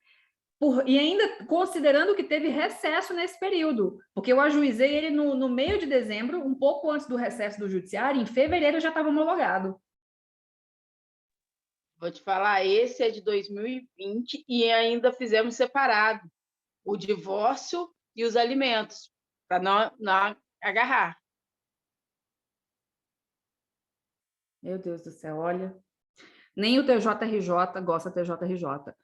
e ainda considerando que teve recesso nesse período, porque eu ajuizei ele no meio de dezembro, um pouco antes do recesso do judiciário, em fevereiro já estava homologado. Vou te falar, esse é de 2020 e ainda fizemos separado o divórcio e os alimentos, para não agarrar. Meu Deus do céu, olha. Nem o TJRJ gosta do TJRJ.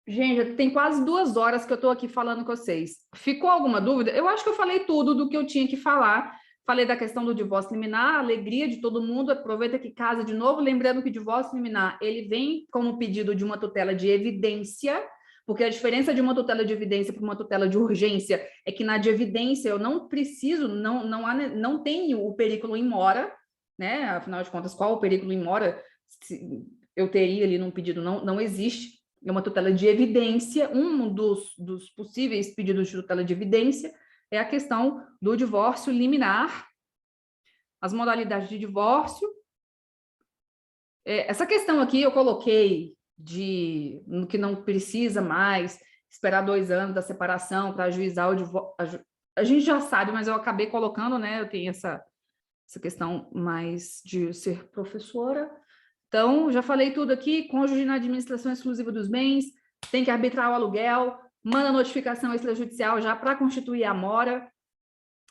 Gente, tem quase 2 horas que eu estou aqui falando com vocês. Ficou alguma dúvida? Eu acho que eu falei tudo do que eu tinha que falar. Falei da questão do divórcio liminar, a alegria de todo mundo, aproveita que casa de novo, lembrando que o divórcio liminar, ele vem como pedido de uma tutela de evidência, porque a diferença de uma tutela de evidência para uma tutela de urgência é que na de evidência eu não preciso, não tenho o perículo in mora, né? Afinal de contas, qual o perículo in mora eu teria ali num pedido? Não existe. É uma tutela de evidência, um dos possíveis pedidos de tutela de evidência é a questão do divórcio liminar, as modalidades de divórcio. Essa questão aqui eu coloquei no que não precisa mais esperar 2 anos da separação para ajuizar o divórcio. A gente já sabe, mas eu acabei colocando, né? Eu tenho essa questão mais de ser professora. Então, já falei tudo aqui, cônjuge na administração exclusiva dos bens, tem que arbitrar o aluguel, manda notificação extrajudicial já para constituir a mora.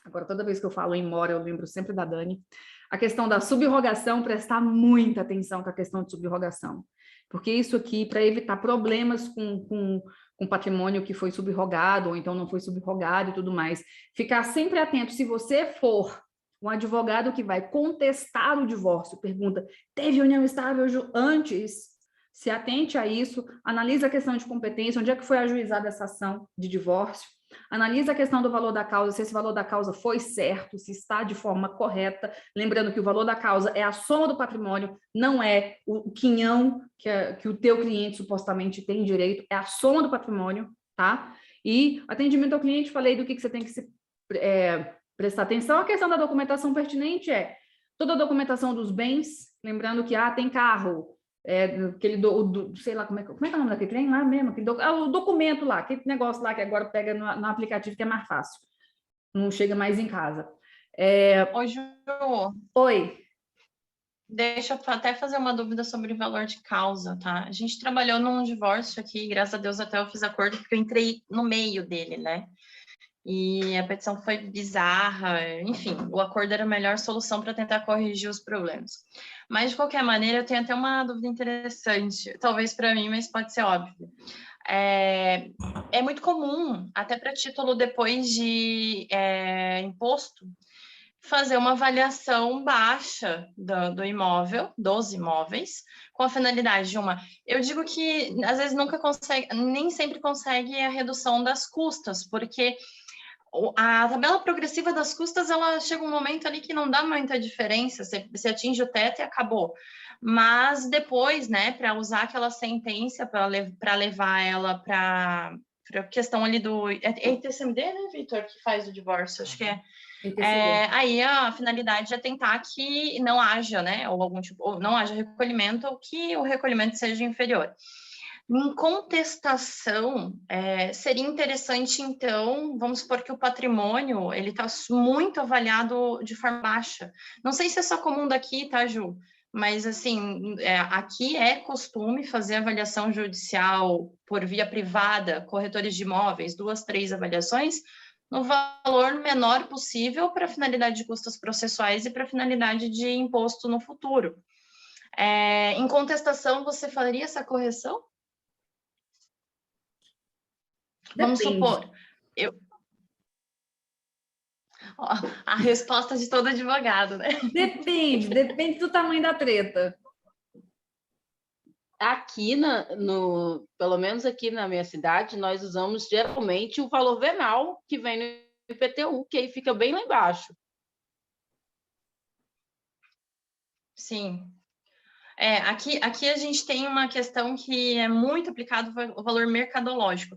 Agora, toda vez que eu falo em mora, eu lembro sempre da Dani. A questão da subrogação, prestar muita atenção com a questão de subrogação. Porque isso aqui, para evitar problemas com patrimônio que foi subrogado, ou então não foi subrogado e tudo mais, ficar sempre atento. Se você for um advogado que vai contestar o divórcio, pergunta, teve união estável antes? Se atente a isso, analisa a questão de competência, onde é que foi ajuizada essa ação de divórcio, analisa a questão do valor da causa, se esse valor da causa foi certo, se está de forma correta, lembrando que o valor da causa é a soma do patrimônio, não é o quinhão que o teu cliente supostamente tem direito, é a soma do patrimônio, tá? E atendimento ao cliente, falei do que você tem que prestar atenção. A questão da documentação pertinente é toda a documentação dos bens, lembrando que tem carro, aquele sei lá, como é que é o nome daquele trem lá mesmo? O documento lá, aquele negócio lá que agora pega no aplicativo que é mais fácil. Não chega mais em casa. Oi, Ju. Oi. Deixa eu até fazer uma dúvida sobre o valor de causa, tá? A gente trabalhou num divórcio aqui, graças a Deus até eu fiz acordo, porque eu entrei no meio dele, né? E a petição foi bizarra, enfim, o acordo era a melhor solução para tentar corrigir os problemas. Mas, de qualquer maneira, eu tenho até uma dúvida interessante, talvez para mim, mas pode ser óbvio. É muito comum, até para título depois de imposto, fazer uma avaliação baixa do imóvel, dos imóveis, com a finalidade de eu digo que às vezes nem sempre consegue a redução das custas, porque a tabela progressiva das custas, ela chega um momento ali que não dá muita diferença, você atinge o teto e acabou. Mas depois, né, para usar aquela sentença, para levar ela para a questão ali do... É ITCMD, né, Vitor, que faz o divórcio? Acho que é. Aí a finalidade é tentar que não haja, né, ou não haja recolhimento, ou que o recolhimento seja inferior. Em contestação, seria interessante, então, vamos supor que o patrimônio ele está muito avaliado de forma baixa. Não sei se é só comum daqui, tá, Ju? Mas, assim, aqui é costume fazer avaliação judicial por via privada, corretores de imóveis, 2, 3 avaliações, no valor menor possível para finalidade de custos processuais e para finalidade de imposto no futuro. Em contestação, você faria essa correção? Vamos supor, a resposta de todo advogado, né? Depende do tamanho da treta. Aqui, pelo menos aqui na minha cidade, nós usamos geralmente o valor venal que vem no IPTU, que aí fica bem lá embaixo. Sim. Aqui a gente tem uma questão que é muito aplicado o valor mercadológico.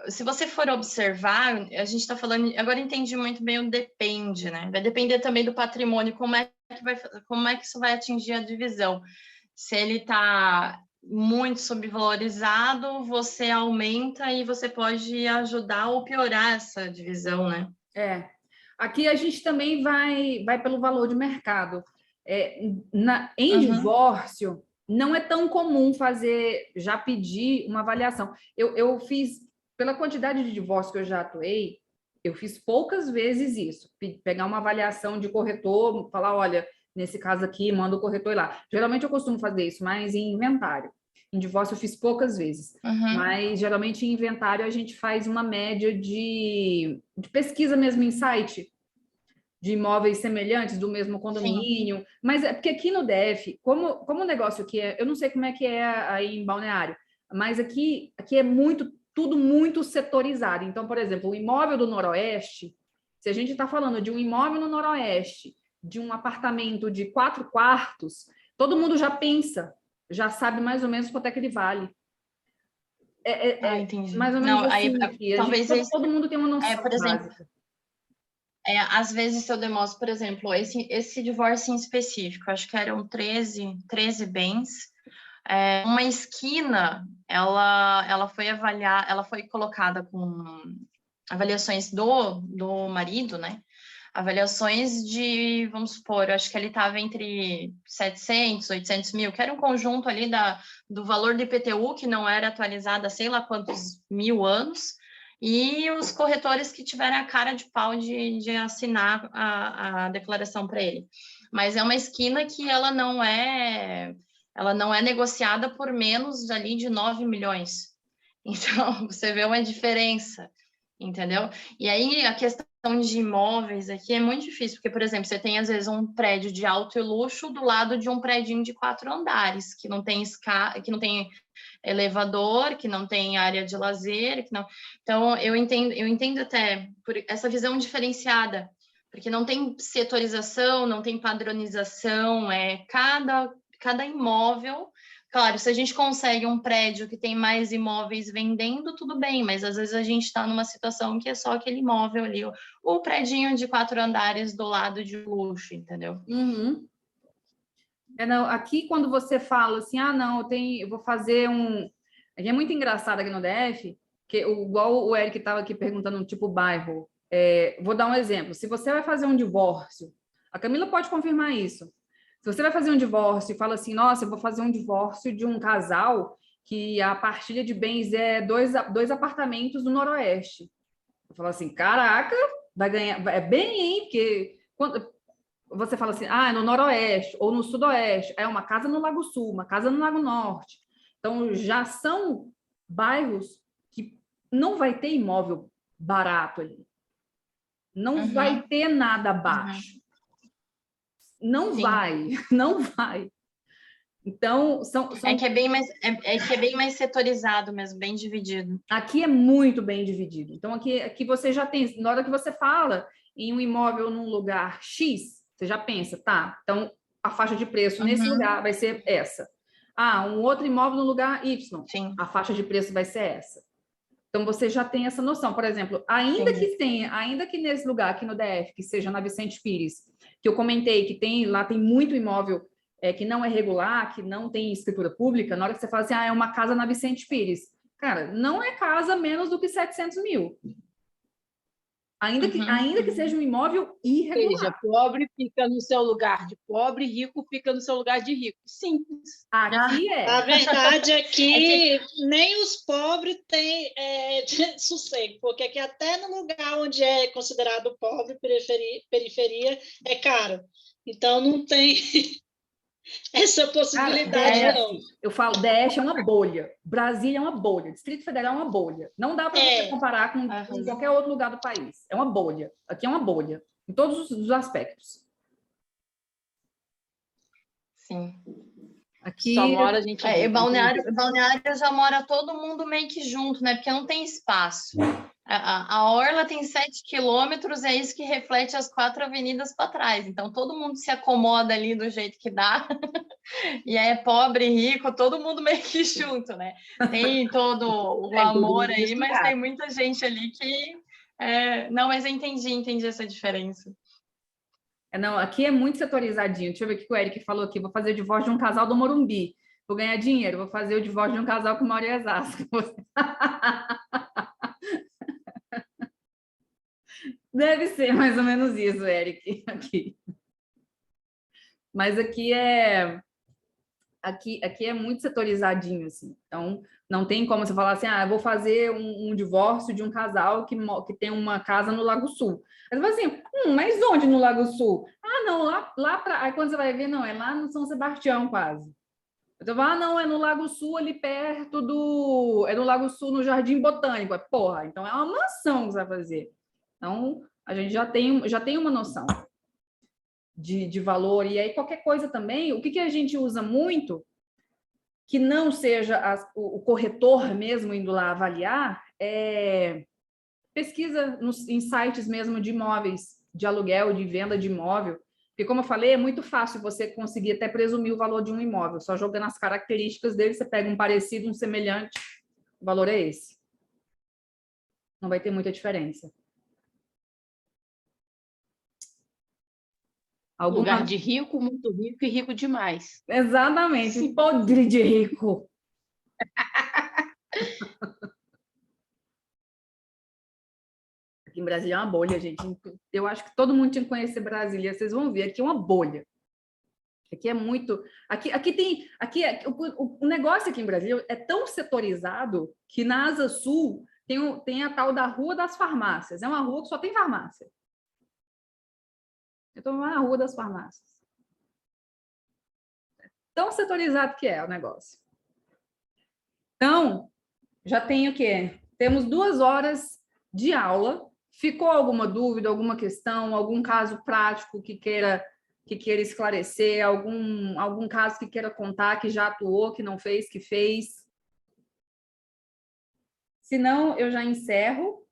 Se você for observar, a gente está falando, agora entendi muito bem o depende, né? Vai depender também do patrimônio, como é que isso vai atingir a divisão. Se ele está muito subvalorizado, você aumenta e você pode ajudar ou piorar essa divisão, né? Aqui a gente também vai pelo valor de mercado. Em divórcio, não é tão comum já pedir uma avaliação. Eu fiz, pela quantidade de divórcio que eu já atuei, eu fiz poucas vezes isso, pegar uma avaliação de corretor, falar, olha, nesse caso aqui, manda o corretor ir lá. Geralmente eu costumo fazer isso, mas em inventário. Em divórcio eu fiz poucas vezes, mas geralmente em inventário a gente faz uma média de pesquisa mesmo em site, de imóveis semelhantes do mesmo condomínio. Sim. Mas é porque aqui no DF, como o negócio aqui eu não sei como é que é aí em Balneário, mas aqui é tudo muito setorizado. Então, por exemplo, o imóvel do Noroeste, se a gente está falando de um imóvel no Noroeste, de um apartamento de 4 quartos, todo mundo já pensa, já sabe mais ou menos quanto é que ele vale. Entendi. Mais ou menos não, assim, aqui. Talvez todo mundo tem uma noção por exemplo, básica. Às vezes, se eu demonstro, por exemplo, esse divórcio em específico, acho que eram 13 bens, uma esquina, ela foi colocada com avaliações do marido, né? Avaliações de, vamos supor, acho que ele estava entre 700, 800 mil, que era um conjunto ali do valor do IPTU, que não era atualizado há sei lá quantos mil anos, e os corretores que tiverem a cara de pau de assinar a declaração para ele. Mas é uma esquina que ela não é negociada por menos ali de 9 milhões. Então, você vê uma diferença, entendeu? E aí, a questão de imóveis aqui é muito difícil, porque, por exemplo, você tem, às vezes, um prédio de alto e luxo do lado de um prédio de 4 andares, que não tem que não tem elevador, que não tem área de lazer, que não... Então, eu entendo até por essa visão diferenciada, porque não tem setorização, não tem padronização, cada imóvel. Claro, se a gente consegue um prédio que tem mais imóveis vendendo, tudo bem, mas às vezes a gente está numa situação que é só aquele imóvel ali, o prédinho de 4 andares do lado de luxo, entendeu? Uhum. Não, aqui, quando você fala assim, não, eu vou fazer um... É muito engraçado aqui no DF, que igual o Eric estava aqui perguntando, tipo, bairro. Vou dar um exemplo. Se você vai fazer um divórcio, a Camila pode confirmar isso. Se você vai fazer um divórcio e fala assim, nossa, eu vou fazer um divórcio de um casal que a partilha de bens é dois apartamentos no Noroeste. Eu falo assim, caraca, vai ganhar... É bem, hein? Porque... Você fala assim, no Noroeste ou no Sudoeste, é uma casa no Lago Sul, uma casa no Lago Norte. Então, já são bairros que não vai ter imóvel barato ali. Não vai ter nada baixo. Não vai. Então, É que é bem mais setorizado mesmo, bem dividido. Aqui é muito bem dividido. Então, aqui você já tem, na hora que você fala em um imóvel num lugar X, você já pensa, tá, então a faixa de preço nesse lugar vai ser essa. Um outro imóvel no lugar Y, Sim. A faixa de preço vai ser essa. Então, você já tem essa noção. Por exemplo, ainda que nesse lugar, aqui no DF, que seja na Vicente Pires, que eu comentei que lá tem muito imóvel que não é regular, que não tem escritura pública, na hora que você fala assim, é uma casa na Vicente Pires. Cara, não é casa menos do que 700 mil. Ainda que seja um imóvel irregular. Ou seja, pobre fica no seu lugar de pobre, rico fica no seu lugar de rico. Simples. Aqui é. A verdade é que nem os pobres têm sossego, porque aqui até no lugar onde é considerado pobre, periferia, é caro. Então, não tem essa possibilidade, Cara, não. Eu falo, DF é uma bolha, Brasília é uma bolha, Distrito Federal é uma bolha. Não dá para você comparar com qualquer outro lugar do país. É uma bolha. Aqui é uma bolha, em todos os aspectos. Sim. Aqui só mora a gente. Balneário já mora todo mundo meio que junto, né? Porque não tem espaço. A orla tem 7 quilômetros, é isso que reflete as 4 avenidas para trás. Então, todo mundo se acomoda ali do jeito que dá. E é pobre, rico, todo mundo meio que junto, né? Tem todo o amor aí, mas tem muita gente ali que... Não, mas eu entendi essa diferença. Não, aqui é muito setorizadinho. Deixa eu ver o que o Eric falou aqui. Vou fazer o divórcio de um casal do Morumbi. Vou ganhar dinheiro. Vou fazer o divórcio de um casal que mora em Osasco. Deve ser mais ou menos isso, Eric, aqui. Mas aqui é muito setorizadinho, assim. Então, não tem como você falar assim, eu vou fazer um divórcio de um casal que tem uma casa no Lago Sul. Aí você fala assim, mas onde no Lago Sul? Não, lá para... Aí quando você vai ver, não, é lá no São Sebastião, quase. Eu falo, não, é no Lago Sul, ali perto do... É no Lago Sul, no Jardim Botânico. Porra, então é uma mansão que você vai fazer. Então, a gente já tem uma noção de valor. E aí, qualquer coisa também, o que a gente usa muito, que não seja o corretor mesmo indo lá avaliar, pesquisa em sites mesmo de imóveis, de aluguel, de venda de imóvel. Porque, como eu falei, é muito fácil você conseguir até presumir o valor de um imóvel. Só jogando as características dele, você pega um parecido, um semelhante, o valor é esse. Não vai ter muita diferença. Lugar de rico, muito rico e rico demais. Exatamente, sim. Podre de rico. Aqui em Brasília é uma bolha, gente. Eu acho que todo mundo tinha que conhecer Brasília. Vocês vão ver, aqui é uma bolha. Aqui é muito... O negócio aqui em Brasília é tão setorizado que na Asa Sul tem a tal da Rua das Farmácias. É uma rua que só tem farmácia. Eu estou na Rua das Farmácias. Tão setorizado que é o negócio. Então, já tenho o quê? Temos 2 horas de aula. Ficou alguma dúvida, alguma questão, algum caso prático que queira esclarecer, algum caso que queira contar, que já atuou, que não fez, que fez? Se não, eu já encerro.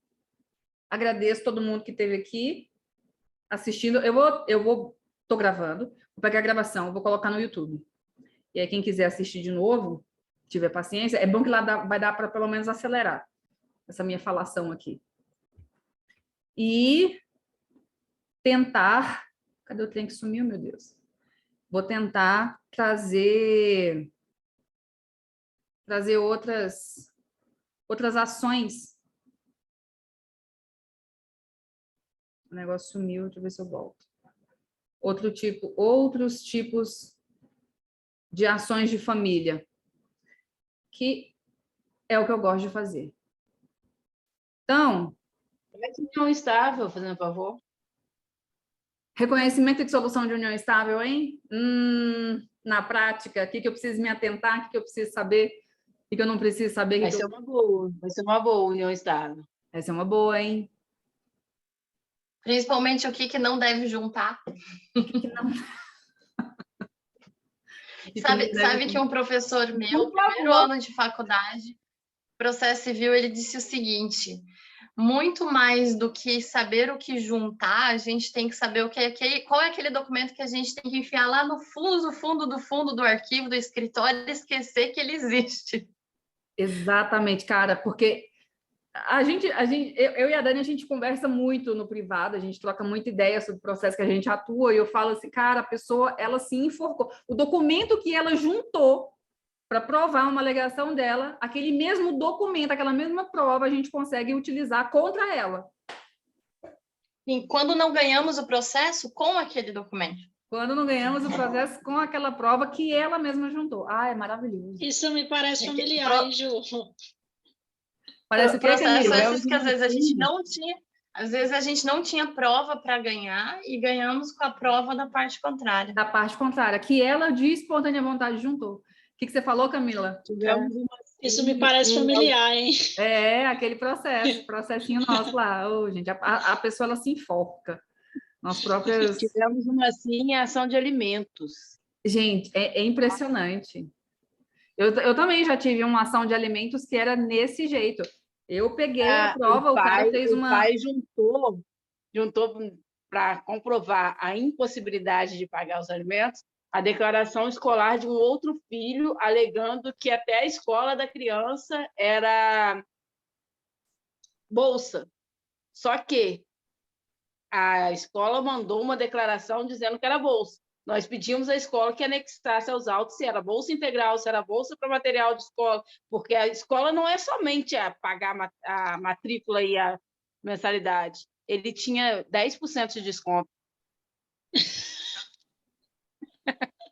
Agradeço todo mundo que esteve aqui assistindo. Estou gravando, vou pegar a gravação, eu vou colocar no YouTube. E aí, quem quiser assistir de novo, tiver paciência, é bom que lá vai dar para pelo menos acelerar essa minha falação aqui. E tentar... Cadê o trem que sumiu, meu Deus? Vou tentar trazer outras ações. O negócio sumiu, deixa eu ver se eu volto. Outros tipos de ações de família, que é o que eu gosto de fazer. Então... União estável, fazendo favor. Reconhecimento de solução de união estável, hein? Na prática, o que eu preciso me atentar, o que eu preciso saber, o que eu não preciso saber. Vai ser uma boa união estável. Vai ser uma boa, hein? Principalmente o que não deve juntar. Sabe que um professor meu, primeiro ano de faculdade, processo civil, ele disse o seguinte: muito mais do que saber o que juntar, a gente tem que saber qual é aquele documento que a gente tem que enfiar lá no fundo do arquivo, do escritório, e esquecer que ele existe. Exatamente, cara, porque eu e a Dani, a gente conversa muito no privado, a gente troca muita ideia sobre o processo que a gente atua, e eu falo assim, cara, a pessoa, ela se enforcou. O documento que ela juntou para provar uma alegação dela, aquele mesmo documento, aquela mesma prova, a gente consegue utilizar contra ela. E quando não ganhamos o processo, com aquele documento. Quando não ganhamos o processo, com aquela prova que ela mesma juntou. Ah, é maravilhoso. Isso me parece familiar, hein, Ju? Parece o processo esses que às vezes a gente não tinha. Às vezes a gente não tinha prova para ganhar e ganhamos com a prova da parte contrária. Da parte contrária, que ela de espontânea vontade juntou. O que você falou, Camila? Isso me parece familiar, hein? É, aquele processinho nosso lá. Oh, gente, a pessoa ela se enforca. Nós próprios... Tivemos uma assim, ação de alimentos. Gente, é impressionante. Eu também já tive uma ação de alimentos que era nesse jeito. Eu peguei a prova, o cara fez uma... O pai juntou para comprovar a impossibilidade de pagar os alimentos, a declaração escolar de um outro filho, alegando que até a escola da criança era bolsa. Só que a escola mandou uma declaração dizendo que era bolsa. Nós pedimos à escola que anexasse aos autos se era bolsa integral, se era bolsa para material de escola, porque a escola não é somente a pagar a matrícula e a mensalidade. Ele tinha 10% de desconto.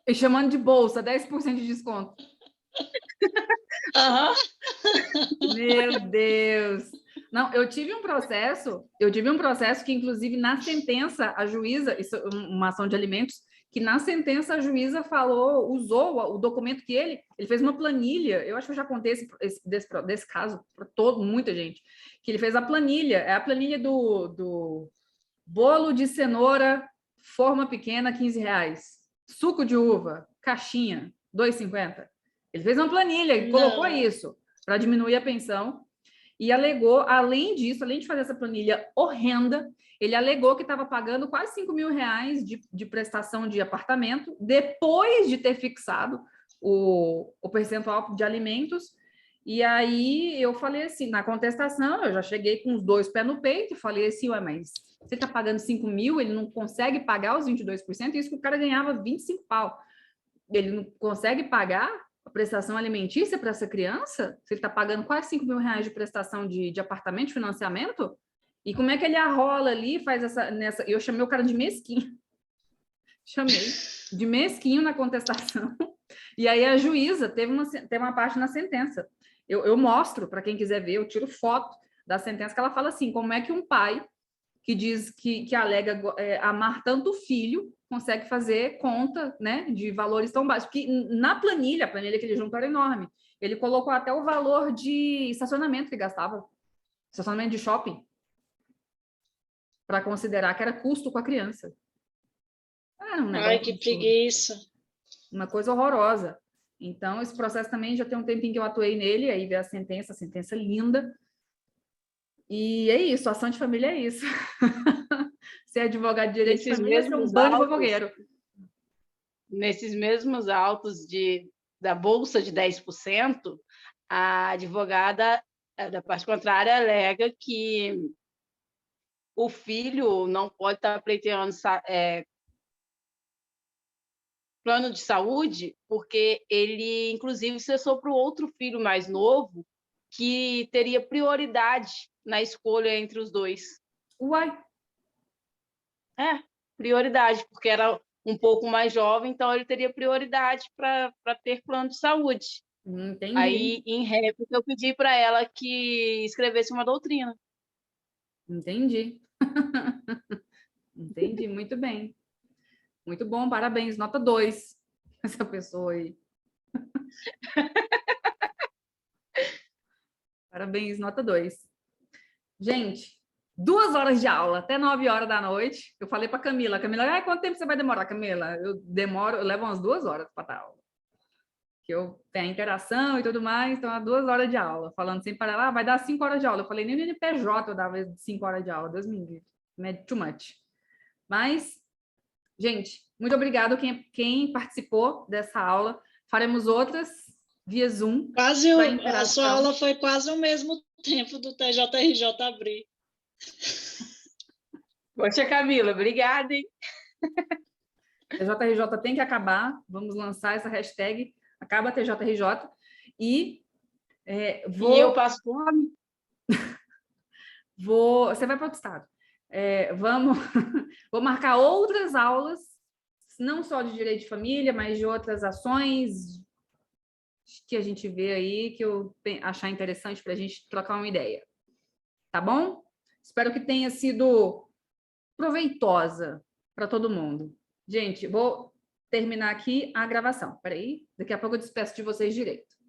E chamando de bolsa, 10% de desconto. Meu Deus! Não, eu tive um processo que, inclusive, na sentença, a juíza, isso, uma ação de alimentos, que na sentença a juíza usou o documento que ele fez uma planilha, eu acho que eu já contei desse caso para muita gente, que ele fez a planilha, é a planilha do bolo de cenoura, forma pequena, R$15, suco de uva, caixinha, R$2,50. Ele fez uma planilha e colocou isso para diminuir a pensão e alegou, além disso, além de fazer essa planilha horrenda, ele alegou que estava pagando quase R$5.000 de prestação de apartamento depois de ter fixado o percentual de alimentos. E aí eu falei assim, na contestação, eu já cheguei com os 2 pés no peito e falei assim, ué, mas você está pagando 5.000, ele não consegue pagar os 22%, isso que o cara ganhava 25 pau. Ele não consegue pagar a prestação alimentícia para essa criança? Se ele está pagando quase R$5.000 de prestação de apartamento, de financiamento? E como é que ele arrola ali, faz nessa... Eu chamei o cara de mesquinho. Chamei de mesquinho na contestação. E aí a juíza teve uma parte na sentença. Eu mostro para quem quiser ver, eu tiro foto. da sentença, que ela fala assim, como é que um pai que diz que alega amar tanto o filho consegue fazer conta, né, de valores tão baixos. Porque na planilha, a planilha que ele juntou era enorme. Ele colocou até o valor de estacionamento que gastava, estacionamento de shopping, para considerar que era custo com a criança. Era um negócio Ai, que preguiça. uma coisa horrorosa. Então, esse processo também já tem um tempinho que eu atuei nele, aí veio a sentença linda. E é isso, ação de família é isso. Ser advogado de direito de família é ser um bando de fofogueiro. Nesses mesmos autos da Bolsa de 10%, a advogada da parte contrária alega que o filho não pode estar pleiteando plano de saúde, porque ele, inclusive, cessou para o outro filho mais novo, que teria prioridade na escolha entre os dois. Uai! Prioridade, porque era um pouco mais jovem, então ele teria prioridade para ter plano de saúde. Entendi. Aí, em réplica, eu pedi para ela que escrevesse uma doutrina. Entendi. Entendi, muito bem. Muito bom, parabéns, nota 2, essa pessoa aí. Parabéns, nota 2. Gente, 2 horas de aula, até 9 horas da noite. Eu falei para Camila, quanto tempo você vai demorar, Camila? Eu levo umas 2 horas para dar aula. Que eu tenho a interação e tudo mais, então é 2 horas de aula, falando sem parar, vai dar 5 horas de aula. Eu falei, nem no NPJ eu dava 5 horas de aula, Deus me livre, é too much. Mas, gente, muito obrigado quem participou dessa aula. Faremos outras via Zoom. A sua aula foi quase o mesmo tempo do TJRJ abrir. Poxa, Camila, obrigada, hein? TJRJ tem que acabar. Vamos lançar essa hashtag Acaba TJRJ. E E eu passo fome? Você vai para outro estado. Vou marcar outras aulas, não só de direito de família, mas de outras ações que a gente vê aí, que eu achar interessante para a gente trocar uma ideia. Tá bom? Espero que tenha sido proveitosa para todo mundo. Gente, vou terminar aqui a gravação. Espera aí, daqui a pouco eu despeço de vocês direito.